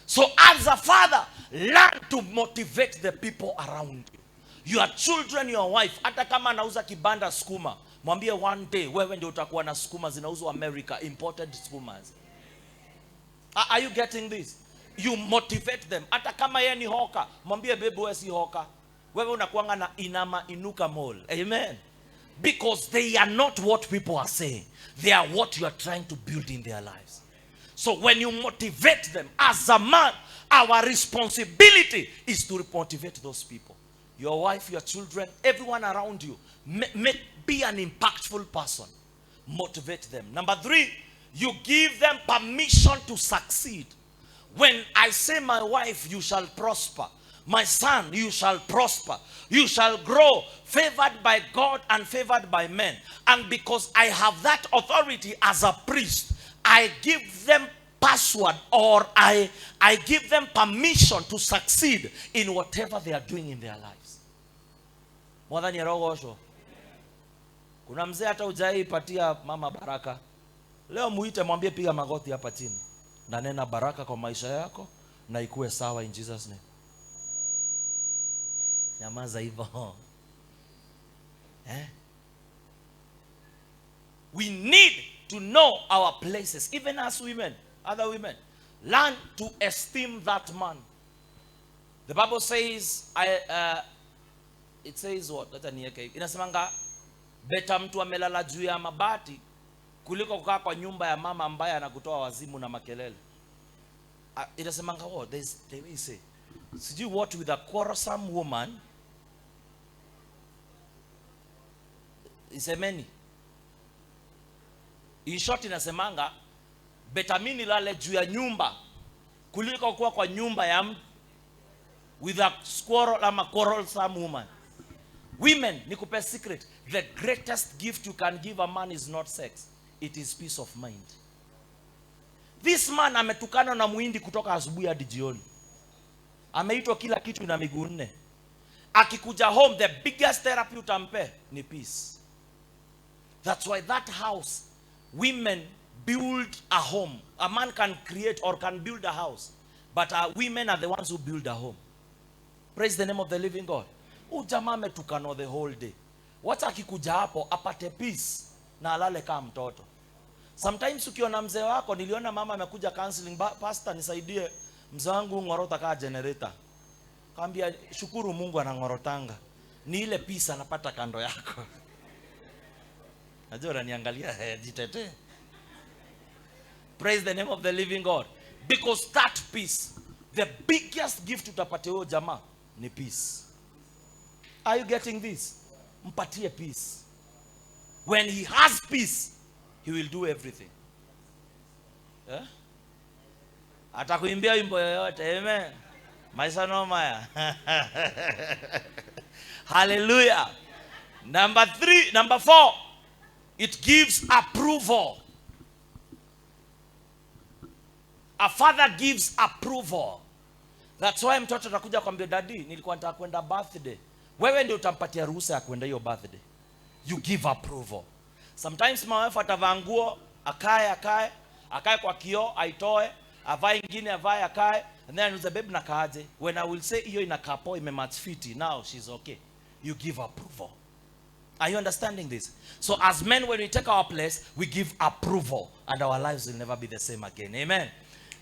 So as a father, learn to motivate the people around you. Your children, your wife. Hata kama anauza kibanda skuma, mwambie one day, wewe ndio utakuwa na skuma zinauzwa America, imported skumas. Are you getting this? You motivate them. Hata kama yeye ni hoka, mwambie baby wewe si hoka. Wewe unakuanga na inama inuka mall. Amen. Because they are not what people are saying. They are what you are trying to build in their lives. So when you motivate them, as a man, our responsibility is to motivate those people. Your wife, your children, everyone around you. Be an impactful person. Motivate them. Number three, you give them permission to succeed. When I say, my wife, you shall prosper. My son, you shall prosper. You shall grow, favored by God and favored by men. And because I have that authority as a priest, I give them password, or I give them permission to succeed in whatever they are doing in their lives. Mwadha ni rogo osho. Kuna mzee hata ujai patia mama baraka. Leo muite mwambie piga magoti hapa chini. Na nena baraka kwa maisha yako na ikuwe sawa in Jesus name. Nyamaza hivyo. We need to know our places, even as women, other women. Learn to esteem that man. The Bible says, it says what? Inasemanga, beta mtu amelala juu ya mabati kuliko kukaa kwa nyumba ya mama ambaye anakutoa wazimu na makelele. Inasemanga what? They may say, did you what with a quarrelsome woman? Isemeni. In short inasemanga, beta mimi nilale juu ya nyumba kuliko kuwa kwa nyumba ya mtu with a squirrel ama quarrelsome woman. Women, nikupe secret, the greatest gift you can give a man is not sex. It is peace of mind. This man ametukana na muhindi kutoka asubuhi hadi jioni. Ameitwa kila kitu na miguu nne. Akikuja home, the biggest therapy utampe ni peace. That's why that house, women build a home. A man can create or can build a house, but women are the ones who build a home. Praise the name of the living God. Jamaa ametukana the whole day. Wacha akikuja hapo apate peace na alale kama mtoto. Sometimes ukiona mzee wako, niliona mama amekuja counseling, pastor nisaidie mzee wangu ngorota kaa generator. Kaambia shukuru Mungu anangorotanga. Ni ile peace anapata kando yako. Najua unaniangalia jitete. Praise the name of the living God. Because that peace, the biggest gift utapatia huyo jamaa ni peace. Are you getting this? Mpatie peace. When he has peace, he will do everything. Yeah? Atakuimbia wimbo yoyote. Amen. Maisha no maya. Hallelujah. Number 4, it gives approval. A father gives approval. That's why mtoto atakuja kwambia, daddy, nilikuwa nataka kwenda birthday. Wewe ndio utampatia ruhusa ya kwenda hiyo birthday. You give approval. Sometimes my wife atavaa nguo, akae kwa kioo, aitoe, avae ingine, avae, akae, and then the baby nakaaje. When I will say hiyo inakaa poa, imematch fiti, now she's okay. You give approval. Are you understanding this? So as men, when we take our place, we give approval, and our lives will never be the same again. Amen.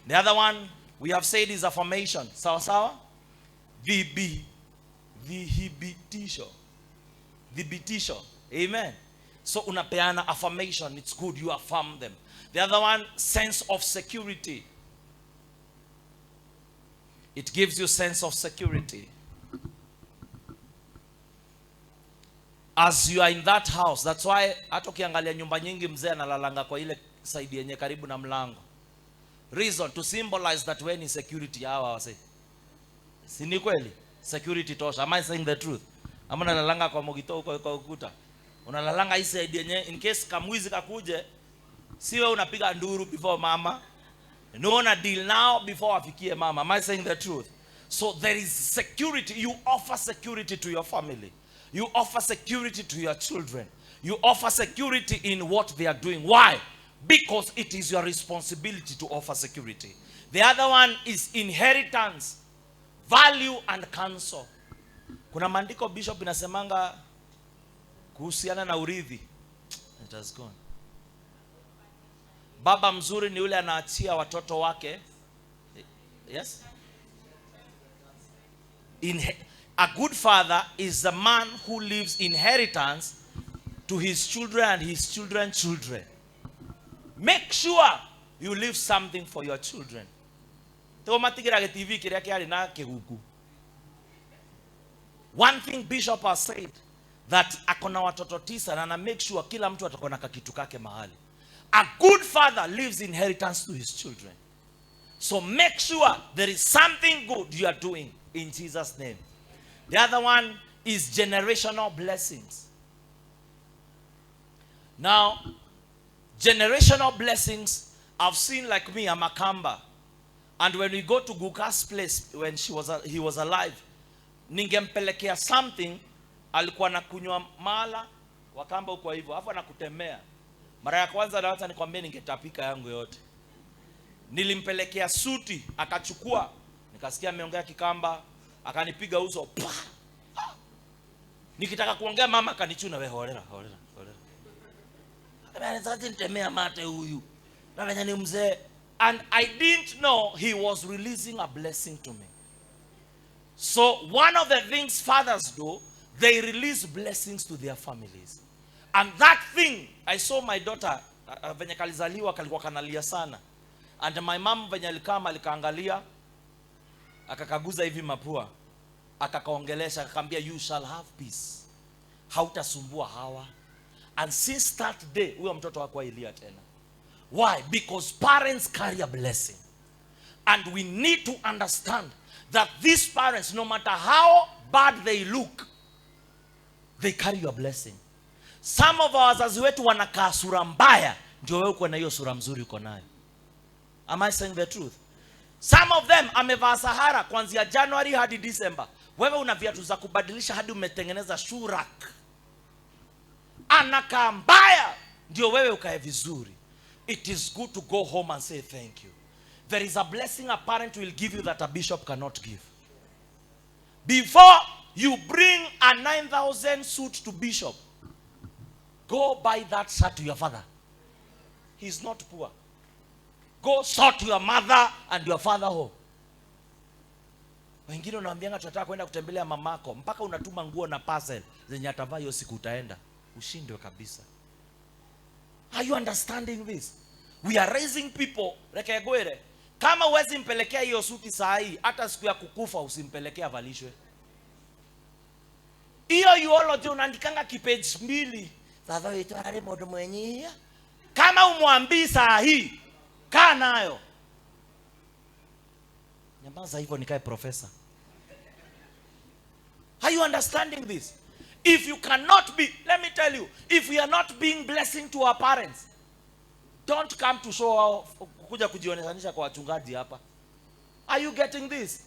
The other one we have said is affirmation. Sawa? Vihibitisho. Amen. So unapeana affirmation. It's good, you affirm them. The other one, sense of security. It gives you sense of security. As you are in that house, that's why hata ukiangalia nyumba nyingi mzee analalanga kwa ile side yenye karibu na mlango. Reason to symbolize that when is security hawa wase. Si ni kweli? Security tosha. Am I saying the truth? Ama nalalanga kwa mogito kwa ukuta. Unalalanga hii side yenye in case kamwizi kakuje, siwe unapiga nduru before mama. No na deal now before afikie mama. Am I saying the truth? So there is security. You offer security to your family. You offer security to your children. You offer security in what they are doing. Why? Because it is your responsibility to offer security. The other one is inheritance, value and counsel. Kuna maandiko bishop inasemanga kuhusiana na urithi. It has gone. Baba mzuri ni yule anaachia watoto wake. Yes? A good father is the man who leaves inheritance to his children and his children's children. Make sure you leave something for your children. One thing Bishop has said, that akona watoto 9 na make sure kila mtu atakona kakitu kake mahali. A good father leaves inheritance to his children. So make sure there is something good you are doing in Jesus' name. The other one is generational blessings. Now, generational blessings, I've seen, like me, I'm a Kamba. And when we go to Guka's place, when he was alive, ningempelekea something, alikuwa nakunywa mala, Wakamba uko hivyo, hapo anakutemea. Mara ya kwanza na hata nikwambie ningetapika yangu yote. Nilimpelekea suti, akachukua, nikasikia ameongea Kikamba, akanipiga uso. Nikitaka kuongea mama akanichuna, we holera. Nitemea mate huyu. Na venye ni mzee. And I didn't know he was releasing a blessing to me. So one of the things fathers do, they release blessings to their families. And that thing, I saw my daughter, venye kalizaliwa kalikuwa kanalia sana. And my mom venye alikama alikaangalia, akakaguza hivi mapua, akakaongelesha, akakambia, you shall have peace. Hautasumbua hawa. And since that day, huyo mtoto hakuwa ilia tena. Why? Because parents carry a blessing. And we need to understand that these parents, no matter how bad they look, they carry your blessing. Some of our wazazi wetu wanakaa sura mbaya, ndio wewe uko na hiyo sura mzuri uko nayo. Am I saying the truth? Some of them amevaa Sahara kuanzia January hadi December. Wewe una viatu za kubadilisha hadi umetengeneza shurak. Anakaa mbaya, ndio wewe ukae vizuri. It is good to go home and say thank you. There is a blessing a parent will give you that a bishop cannot give. Before you bring a 9,000 suit to bishop, go buy that shirt to your father. He's not poor. Go sort your mother and your father home. Wengine unaambianga tunataka kwenda kutembelea mamako, mpaka unatuma nguo na parcel zenye atavaa hiyo siku utaenda. Ushindwe kabisa. Are you understanding this? We are raising people. Rekegwere. Kama uwezi mpelekea hiyo suti saa hii, hata siku ya kukufa usimpelekea valishwe. Hiyo eulogy unaandikanga kipage 2. Sasa wetu hali modo mwenye. Kama umwambii saa hii, kaa nayo. Nyamaza hivyo nikae professor. Are you understanding this? If you cannot be, let me tell you, if we are not being blessing to our parents, don't come to show off, kuja kujioneshanisha kwa wachungaji hapa. Are you getting this?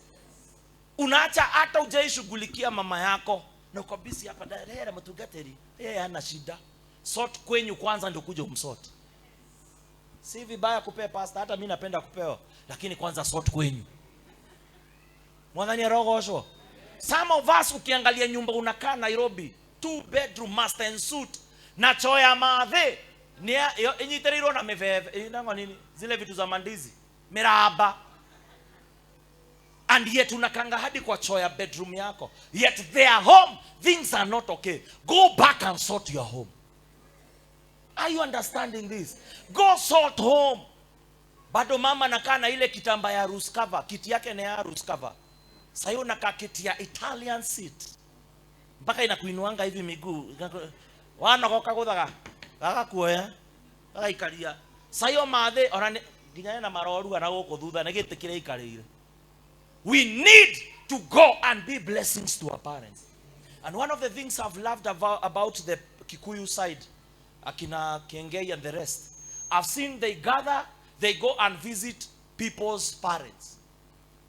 Unaacha hata hujaishughulikia mama yako na uko busy hapa dada mtugateri. Yeye hana shida. Sort kwenyu kwanza ndio kuja umsort. Si vibaya kupea pastor, hata mimi napenda kupewa, lakini kwanza sort kwenyu. Mwanani rogosho. Some of us ukiangalia nyumba unakaa Nairobi, 2 bedroom master and suite na choo ya maadhe ni enyiteriro na meveve inangwa nini zile vitu za mandizi miraba, and yet unakanga hadi kwa choo ya bedroom yako, yet their home things are not okay. Go back and sort your home. Are you understanding this? Go sort home. Bado mama nakaa na ile kitamba ya ruskava, kiti yake ni ya ruskava. Sayo nakaa kiti ya Italian seat, mpaka inakuinuanga hivi miguu wana koka kuthaga kaka kuoya kaka ikalia. Sayo mathe orane ginyana na maroru ana goko thutha na gite kire ikarire. We need to go and be blessings to our parents. And one of the things I've loved about the Kikuyu side, akina Kengei and the rest, I've seen they gather, they go and visit people's parents.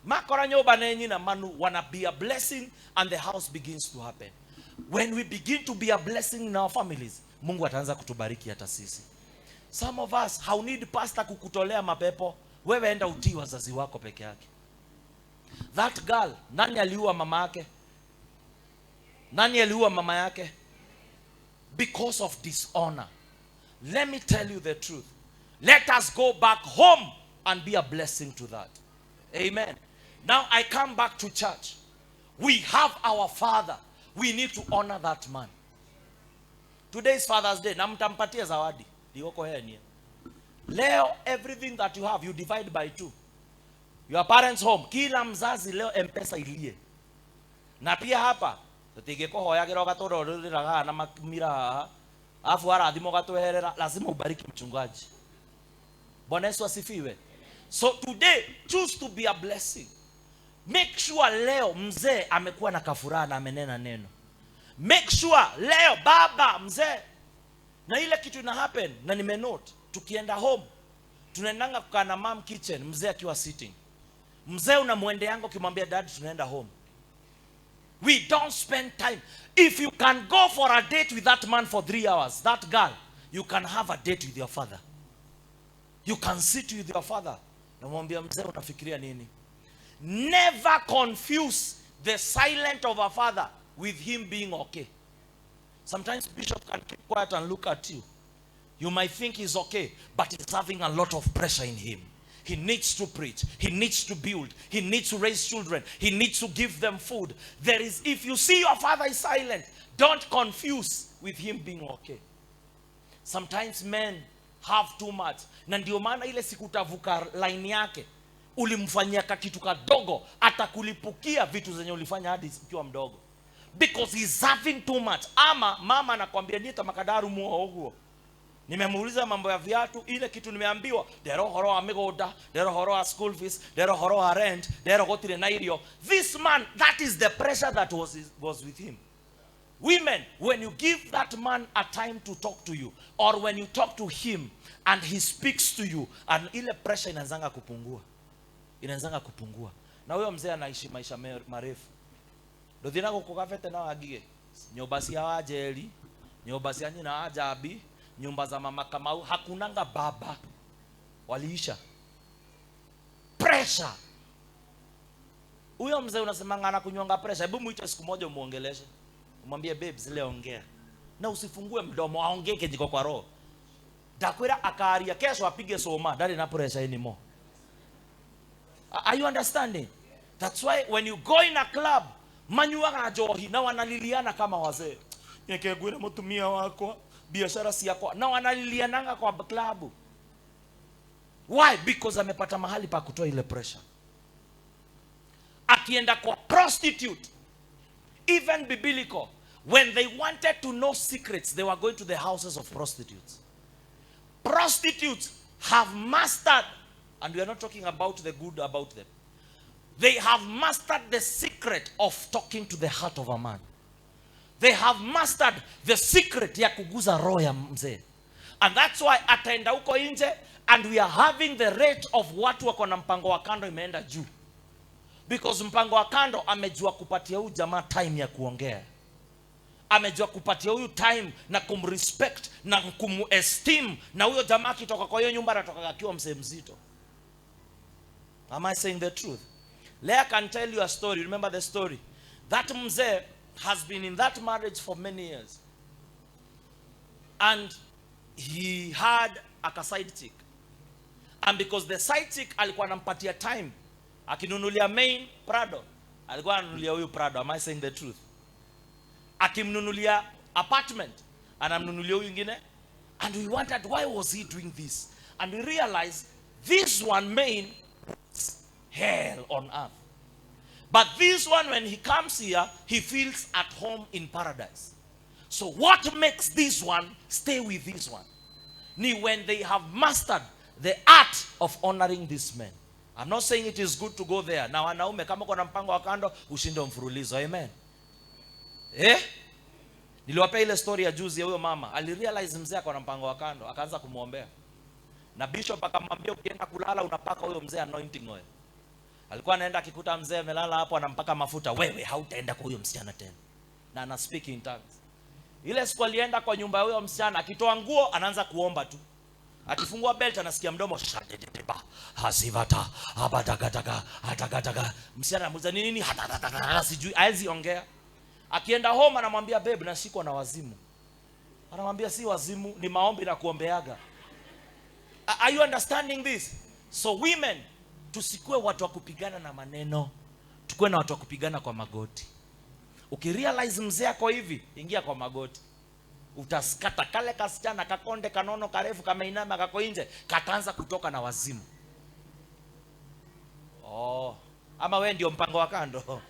Makora nyoba nenyi na manu wanna be a blessing, and the house begins to happen. When we begin to be a blessing in our families, Mungu ataanza kutubariki hata sisi. Some of us how need pastor kukutolea mapepo, wewe enda utii wazazi wako peke yake. That girl, nani aliua mama yake? Nani aliua mama yake? Because of dishonor. Let me tell you the truth. Let us go back home and be a blessing to that. Amen. Now I come back to church. We have our father. We need to honor that man. Today is Father's Day. Na mtampatia zawadi. Dioko henia. Leo everything that you have you divide by 2. Your parents home. Kila mzazi leo M-Pesa ilie. Na pia hapa tutigeko hoya kero gatoro riraga na mira afu arathimo gatuherera, lazima ubariki mchungaji. Bwana Yesu asifiwe. So today choose to be a blessing. Make sure leo mzee amekuwa na kafuraha na amenena neno. Make sure leo baba mzee na ile kitu ina happen na nimenote, tukienda home tunaendanga kukaa na mom kitchen, mzee akiwa sitting. Mzee unamwendeanga ukimwambia dad tunaenda home. We don't spend time. If you can go for a date with that man for 3 hours, that girl, you can have a date with your father. You can sit with your father. Namwambia mzee unafikiria nini? Never confuse the silent of a father with him being okay. Sometimes bishop can keep quiet and look at you. You might think he's okay, but he's having a lot of pressure in him. He needs to preach. He needs to build. He needs to raise children. He needs to give them food. There is, if you see your father is silent, don't confuse with him being okay. Sometimes men have too much. Na ndio maana ile siku utavuka line yake, ulimfanyia kitu kadogo, atakulipukia vitu zenye ulifanya hadi ukiwa mdogo. Because he's having too much. Ama mama anakuambia nita makadaru muo huo. Nimemuuliza mambo ya viatu, ile kitu nimeambiwa, dero horo amegoda, dero horo school fees, dero horo rent, dero gotire nairio. This man, that is the pressure that was with him. Women, when you give that man a time to talk to you, or when you talk to him and he speaks to you, and ile pressure inaanza kupungua. Inaanza kupungua. Na huyo mzee anaishi maisha marefu. Ndio thina gukugafete na wagige. Nyumba cia wajeri, nyumba cia nyina ajabi, nyumba za mama Kamau, hakunanga baba. Waliisha. Pressure. Huyo mzee unasemanga anakunyonga pressure. Hebu muite siku moja umuongeleshe. Umwambie babes leo ongea. Na usifungue mdomo, aongee kijiko kwa roho. Dakwira akaria kesho apige soma, dali na pressure anymore. Are you understanding? That's why when you go in a club, manyuaga johi na wanaliliana kama wazee. Nikegwira mutumia wako, biashara si yako. Na wanaliliananga kwa klabu. Why? Because amepata mahali pa kutoa ile pressure. Akienda kwa prostitute, even biblical, when they wanted to know secrets, they were going to the houses of prostitutes. Prostitutes have mastered, and we are not talking about the good about them, they have mastered the secret of talking to the heart of a man. They have mastered the secret ya kuguza roho ya mzee. And that's why ataenda huko nje, and we are having the rate of watu wako na mpango wa kando imeenda juu. Because mpango wa kando amejua kupatia huyu jamaa time ya kuongea. Amejua kupatia huyu time na kumrespect na kumesteem, na huyo jamaa kitoka kwa hiyo nyumba anatoka akiwa mzee mzito. Am I saying the truth? Leah can tell you a story. Remember the story? That mzee has been in that marriage for many years. And he had a side chick. And because the side chick alikuwa anampatia time, akinunulia main Prado, alikuwa ananunulia huyu Prado. Am I saying the truth? Akimnunulia apartment, anamnunulia huyu ingine. And we wondered, why was he doing this? And we realized this one main hell on earth. But this one, when he comes here, he feels at home in paradise. So what makes this one stay with this one? Ni when they have mastered the art of honoring this man. I'm not saying it is good to go there. Na wanaume kama kuna mpango wa kando, ushinde mfululizo. Amen. Niliwapea ile story ya juzi ya huyo mama. Alirealize mzee ako na mpango wa kando, akaanza kumuombea. Na bishop akamwambia ukienda kulala unapaka huyo mzee anointing oil. Alikuwa anaenda akikuta mzee amelala hapo anampaka mafuta, wewe hautaenda kwa huyo msichana tena. Na ana speak in tongues. Ile siku alienda kwa nyumba ya huyo msichana, akitoa nguo anaanza kuomba tu. Akifungua belt anasikia mdomo shadedeba hasivata abadagadaga atagadaga. Msichana anamuuliza nini? Hatatatatata sijui, haezi ongea. Akienda home anamwambia babe nashikwa na wazimu. Anamwambia si wazimu, ni maombi na kuombeaga. Are you understanding this? So women, tusikue watu wa kupigana na maneno, tukue na watu wa kupigana kwa magoti. Ukirealize mzee yako hivi, ingia kwa magoti. Utaskata kale kasichana kakonde kanono karefu kama inama kako nje, kataanza kutoka na wazimu. Ama wewe ndio mpango wa kando.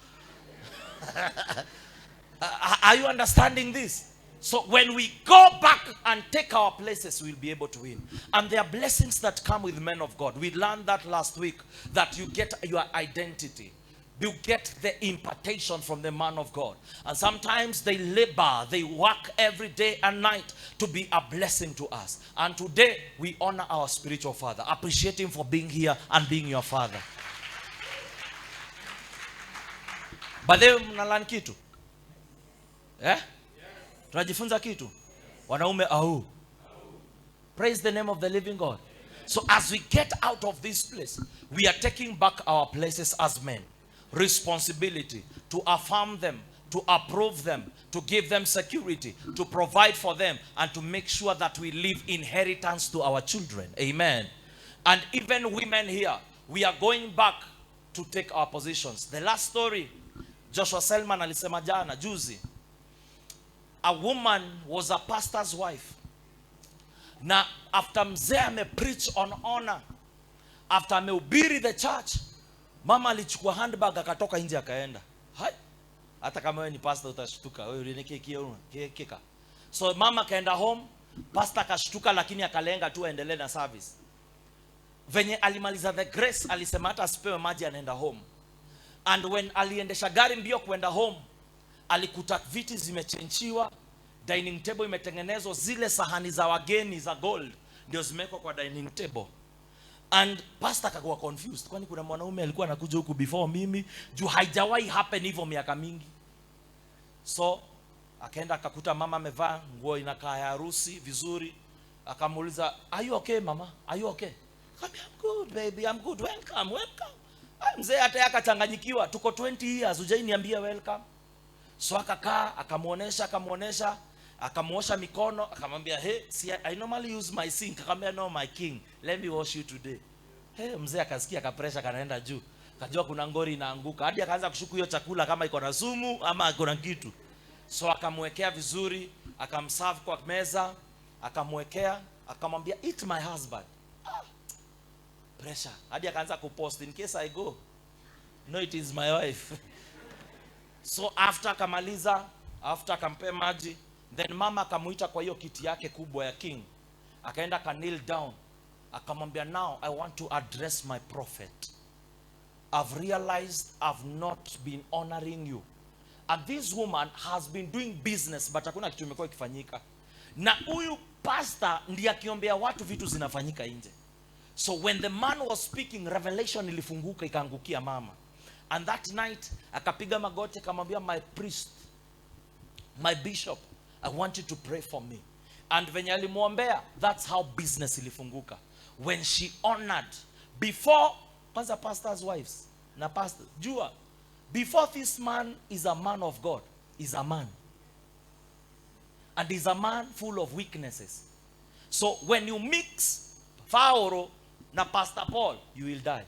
Are you understanding this? So when we go back and take our places, we'll be able to win. And there are blessings that come with men of God. We learned that last week, that you get your identity. You get the impartation from the man of God. And sometimes they labor, they work every day and night to be a blessing to us. And today, we honor our spiritual father. Appreciate him for being here and being your father. But then, mnalan kitu? Tunajifunza kitu? Wanaume au. Praise the name of the living God. So as we get out of this place, we are taking back our places as men. Responsibility to affirm them, to approve them, to give them security, to provide for them, and to make sure that we leave inheritance to our children. Amen. And even women here, we are going back to take our positions. The last story, Joshua Selman alisema jana, juzi. A woman was a pastor's wife. Na after mzee ame preach on honor, after amehubiri the church, mama alichukua handbag akatoka nje akaenda. Hai. Hata kama wewe ni pastor utashtuka. Wewe ulinekeka. So mama kaenda home, pastor akashtuka lakini akalenga tu aendelee na service. Venye alimaliza the grace alisema hata asipewe maji anaenda home. And when aliendesha gari mbio kwenda home, alikuta viti zimechenchiwa, dining table imetengenezwa, zile sahani za wageni za gold ndio zimewekwa kwa dining table. And pastor akakuwa confused, kwani kuna mwanaume alikuwa anakuja huku before mimi, juu haijawahi happen hivyo miaka mingi. So akaenda akakuta mama amevaa nguo inakaa ya harusi vizuri, akamuuliza, "Are you okay mama? Are you okay?" "I'm good baby, I'm good. Welcome, welcome." Mzee hata akachanganyikiwa, tuko 20 years hujaniambia welcome. So akakaa, akamuonesha, akamuosha mikono, akamwambia, "Hey, see, I normally use my sink." Akamwambia, "No my king, let me wash you today." Hey, mzee akasikia kapresha kanaenda juu. Kajua kuna ngori inaanguka. Hadi akaanza kushuku hiyo chakula kama iko na sumu ama kuna kitu. So akamwekea vizuri, akamserve kwa meza, akamwekea, akamwambia, "Eat my husband." Pressure. Hadi akaanza kupost, in case I go, no, it is my wife. So after akamaliza, after akampe maji, then mama akamuita kwa hiyo kiti yake kubwa ya king. Akaenda kneel down. Akamwambia, now I want to address my prophet. I've realized I've not been honoring you. And this woman has been doing business, but hakuna kitu imekuwa ikifanyika. Na huyu pastor ndiye akiombea watu vitu zinafanyika nje. So when the man was speaking, revelation ilifunguka ikaangukia mama. And that night akapiga magoti akamwambia, my priest, my bishop, I want you to pray for me. And venye alimuombea, that's how business ilifunguka. When she honored, before, kwanza pastors' wives, na pastor, jua, before this man is a man of God, is a man. And is a man full of weaknesses. So when you mix Faoro na Pastor Paul, you will die.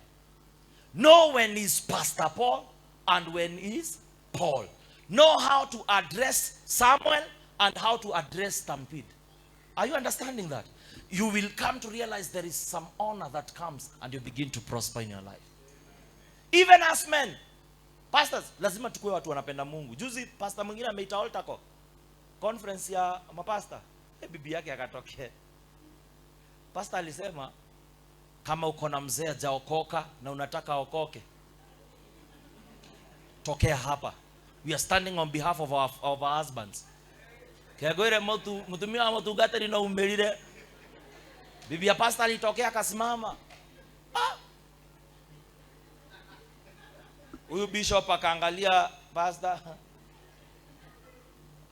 Know when is Pastor Paul and when is Paul. Know how to address Samuel and how to address Stampede. Are you understanding that? You will come to realize there is some honor that comes and you begin to prosper in your life. Even as men, pastors, lazima tukue watu wanapenda Mungu. Juzi pastor mwingine ameita altar call, conference ya mapasta. Bibi yake akatokea. Pastor alisema, kama uko na mzee hajaokoka na unataka okoke, tokea hapa. We are standing on behalf of our husbands. Kiagoire mtumia mtu gatari na umbelire. Bibi ya pastor alitokea akasimama. Huyu bishop akaangalia pastor.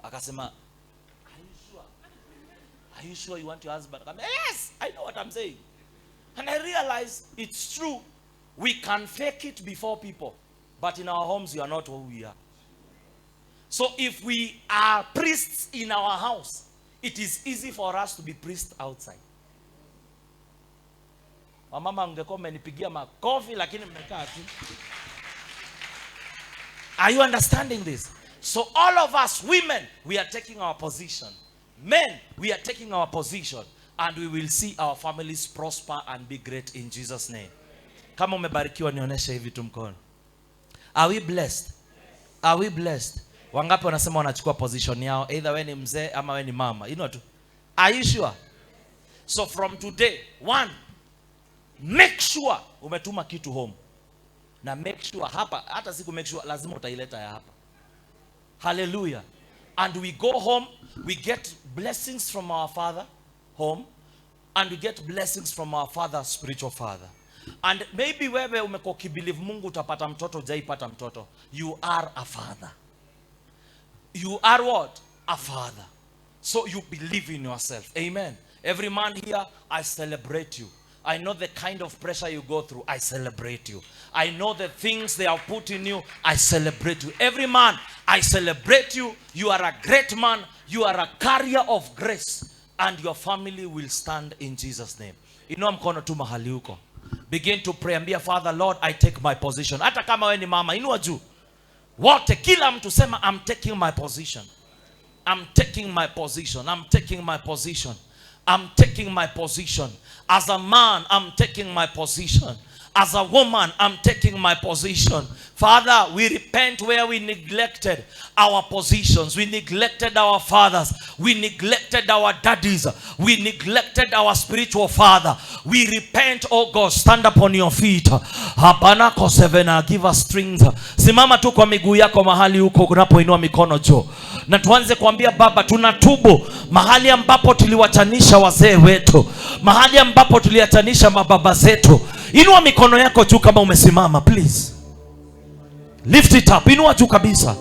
Akasema, are you sure you want your husband? Yes, I know what I'm saying. And I realize it's true. We can fake it before people, but in our homes we are not who we are. So if we are priests in our house, it is easy for us to be priests outside. Mama mngekuwa mmenipigia makofi lakini mmekaa tu. Are you understanding this? So all of us women, we are taking our position. Men, we are taking our position. And we will see our families prosper and be great in Jesus' name. Kama umebarikiwa nionyeshe hivi tu mkono. Are we blessed? Are we blessed? Wangapi wanasema wanachukua position yao, either wewe ni mzee ama wewe ni mama. You know tu. Are you sure? So from today, one, make sure umetuma kitu home. Na make sure hapa, hata siku make sure lazima utaileta ya hapa. Hallelujah. And we go home, we get blessings from our Father home, and we get blessings from our Father, spiritual Father. And maybe wewe umekuwa ukibelieve Mungu utapata mtoto, hujaipata mtoto. You are a father. You are what? A father. So you believe in yourself. Amen. Every man here, I celebrate you. I know the kind of pressure you go through. I celebrate you. I know the things they have put in you. I celebrate you. Every man, I celebrate you. You are a great man. You are a carrier of grace. And your family will stand in Jesus' name. Inua mkono tu mahali huko. Begin to pray and be a Father, Lord, I take my position. Hata kama wewe ni mama, inua juu. Wote, kila mtu sema, I'm taking my position. I'm taking my position. I'm taking my position. I'm taking my position. As a man, I'm taking my position. As a woman, I'm taking my position. Father, we repent where we neglected our positions. We neglected our fathers. We neglected our daddies. We neglected our spiritual father. We repent, oh God. Stand up on your feet. Habanako sevena, give us strength. Simama tu kwa miguu yako mahali huko unapoinua mikono juu. Na tuanze kuambia Baba, tunatubu mahali ambapo tuliwachanisha wazee wetu, mahali ambapo tuliachanisha mababa zetu. Inua mikono yako juu kama umesimama, please. Lift it up, inua juu kabisa.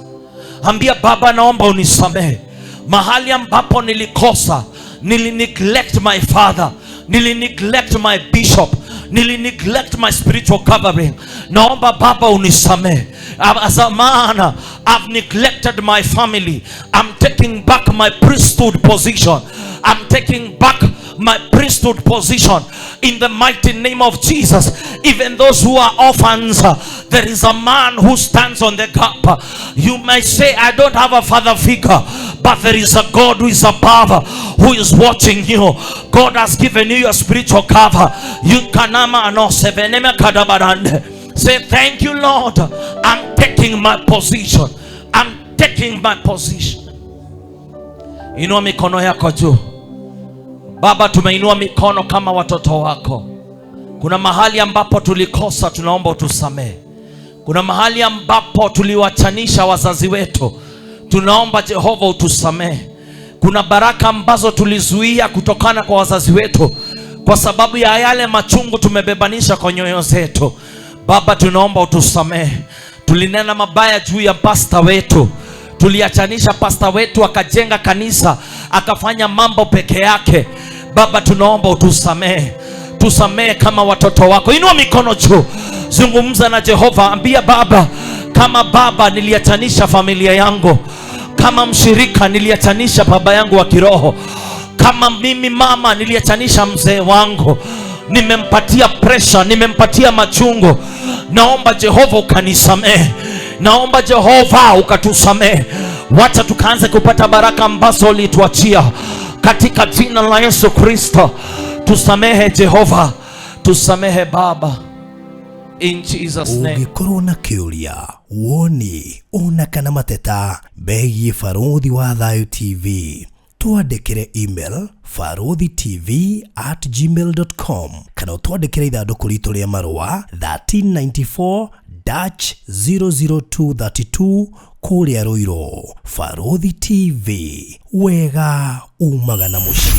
Ambia Baba, naomba unisamehe mahali ambapo nilikosa, nilineglect my father, nilineglect my bishop, nilineglect my spiritual covering. Naomba Baba unisamehe. As a man, I've neglected my family. I'm taking back my priesthood position. I'm taking back my priesthood position in the mighty name of Jesus. Even those who are orphans, there is a man who stands on the gap. You may say, I don't have a father figure, but there is a God who is above, who is watching you. God has given you your spiritual cover. You kanama anose veneme kadabarande. Say, thank you, Lord. I'm taking my position. I'm taking my position. Inua mikono yako juu. Baba, tumeinua mikono kama watoto wako. Kuna mahali ambapo tulikosa, tunaomba utusamehe. Kuna mahali ambapo tuliwachanisha wazazi wetu, tunaomba Jehova utusamehe. Kuna baraka ambazo tulizuia kutokana kwa wazazi wetu, kwa sababu ya yale machungu tumebebanisha kwa nyoyo zetu. Baba, tunaomba utusamehe. Tulinena mabaya juu ya pastor wetu, tuliachanisha pastor wetu akajenga kanisa, akafanya mambo peke yake. Baba, tunaomba utusamehe. Tusamehe kama watoto wako. Inua mikono juu, zungumza na Jehova, ambia Baba, kama baba niliachanisha familia yangu, kama mshirika niliachanisha baba yangu wa kiroho, kama mimi mama niliachanisha mzee wangu, nimempatia pressure, nimempatia machungu. Naomba Jehova ukanisamehe. Naomba Jehova ukatusamehe. Wacha tukaanze kupata baraka ambazo ulituachia katika jina la Yesu Kristo. Tusamehe Jehova, tusamehe Baba, in Jesus name. Ungikorwo na kiuria, woni, ona kana mateta begie Barothi wa Thayu TV, twandikire email barothitv@gmail.com kana twandikire ithandũkũ ritũ rĩa marũa 1394-00232 kũrĩa Ruiru. Barothi TV, wega umaga na mũciĩ.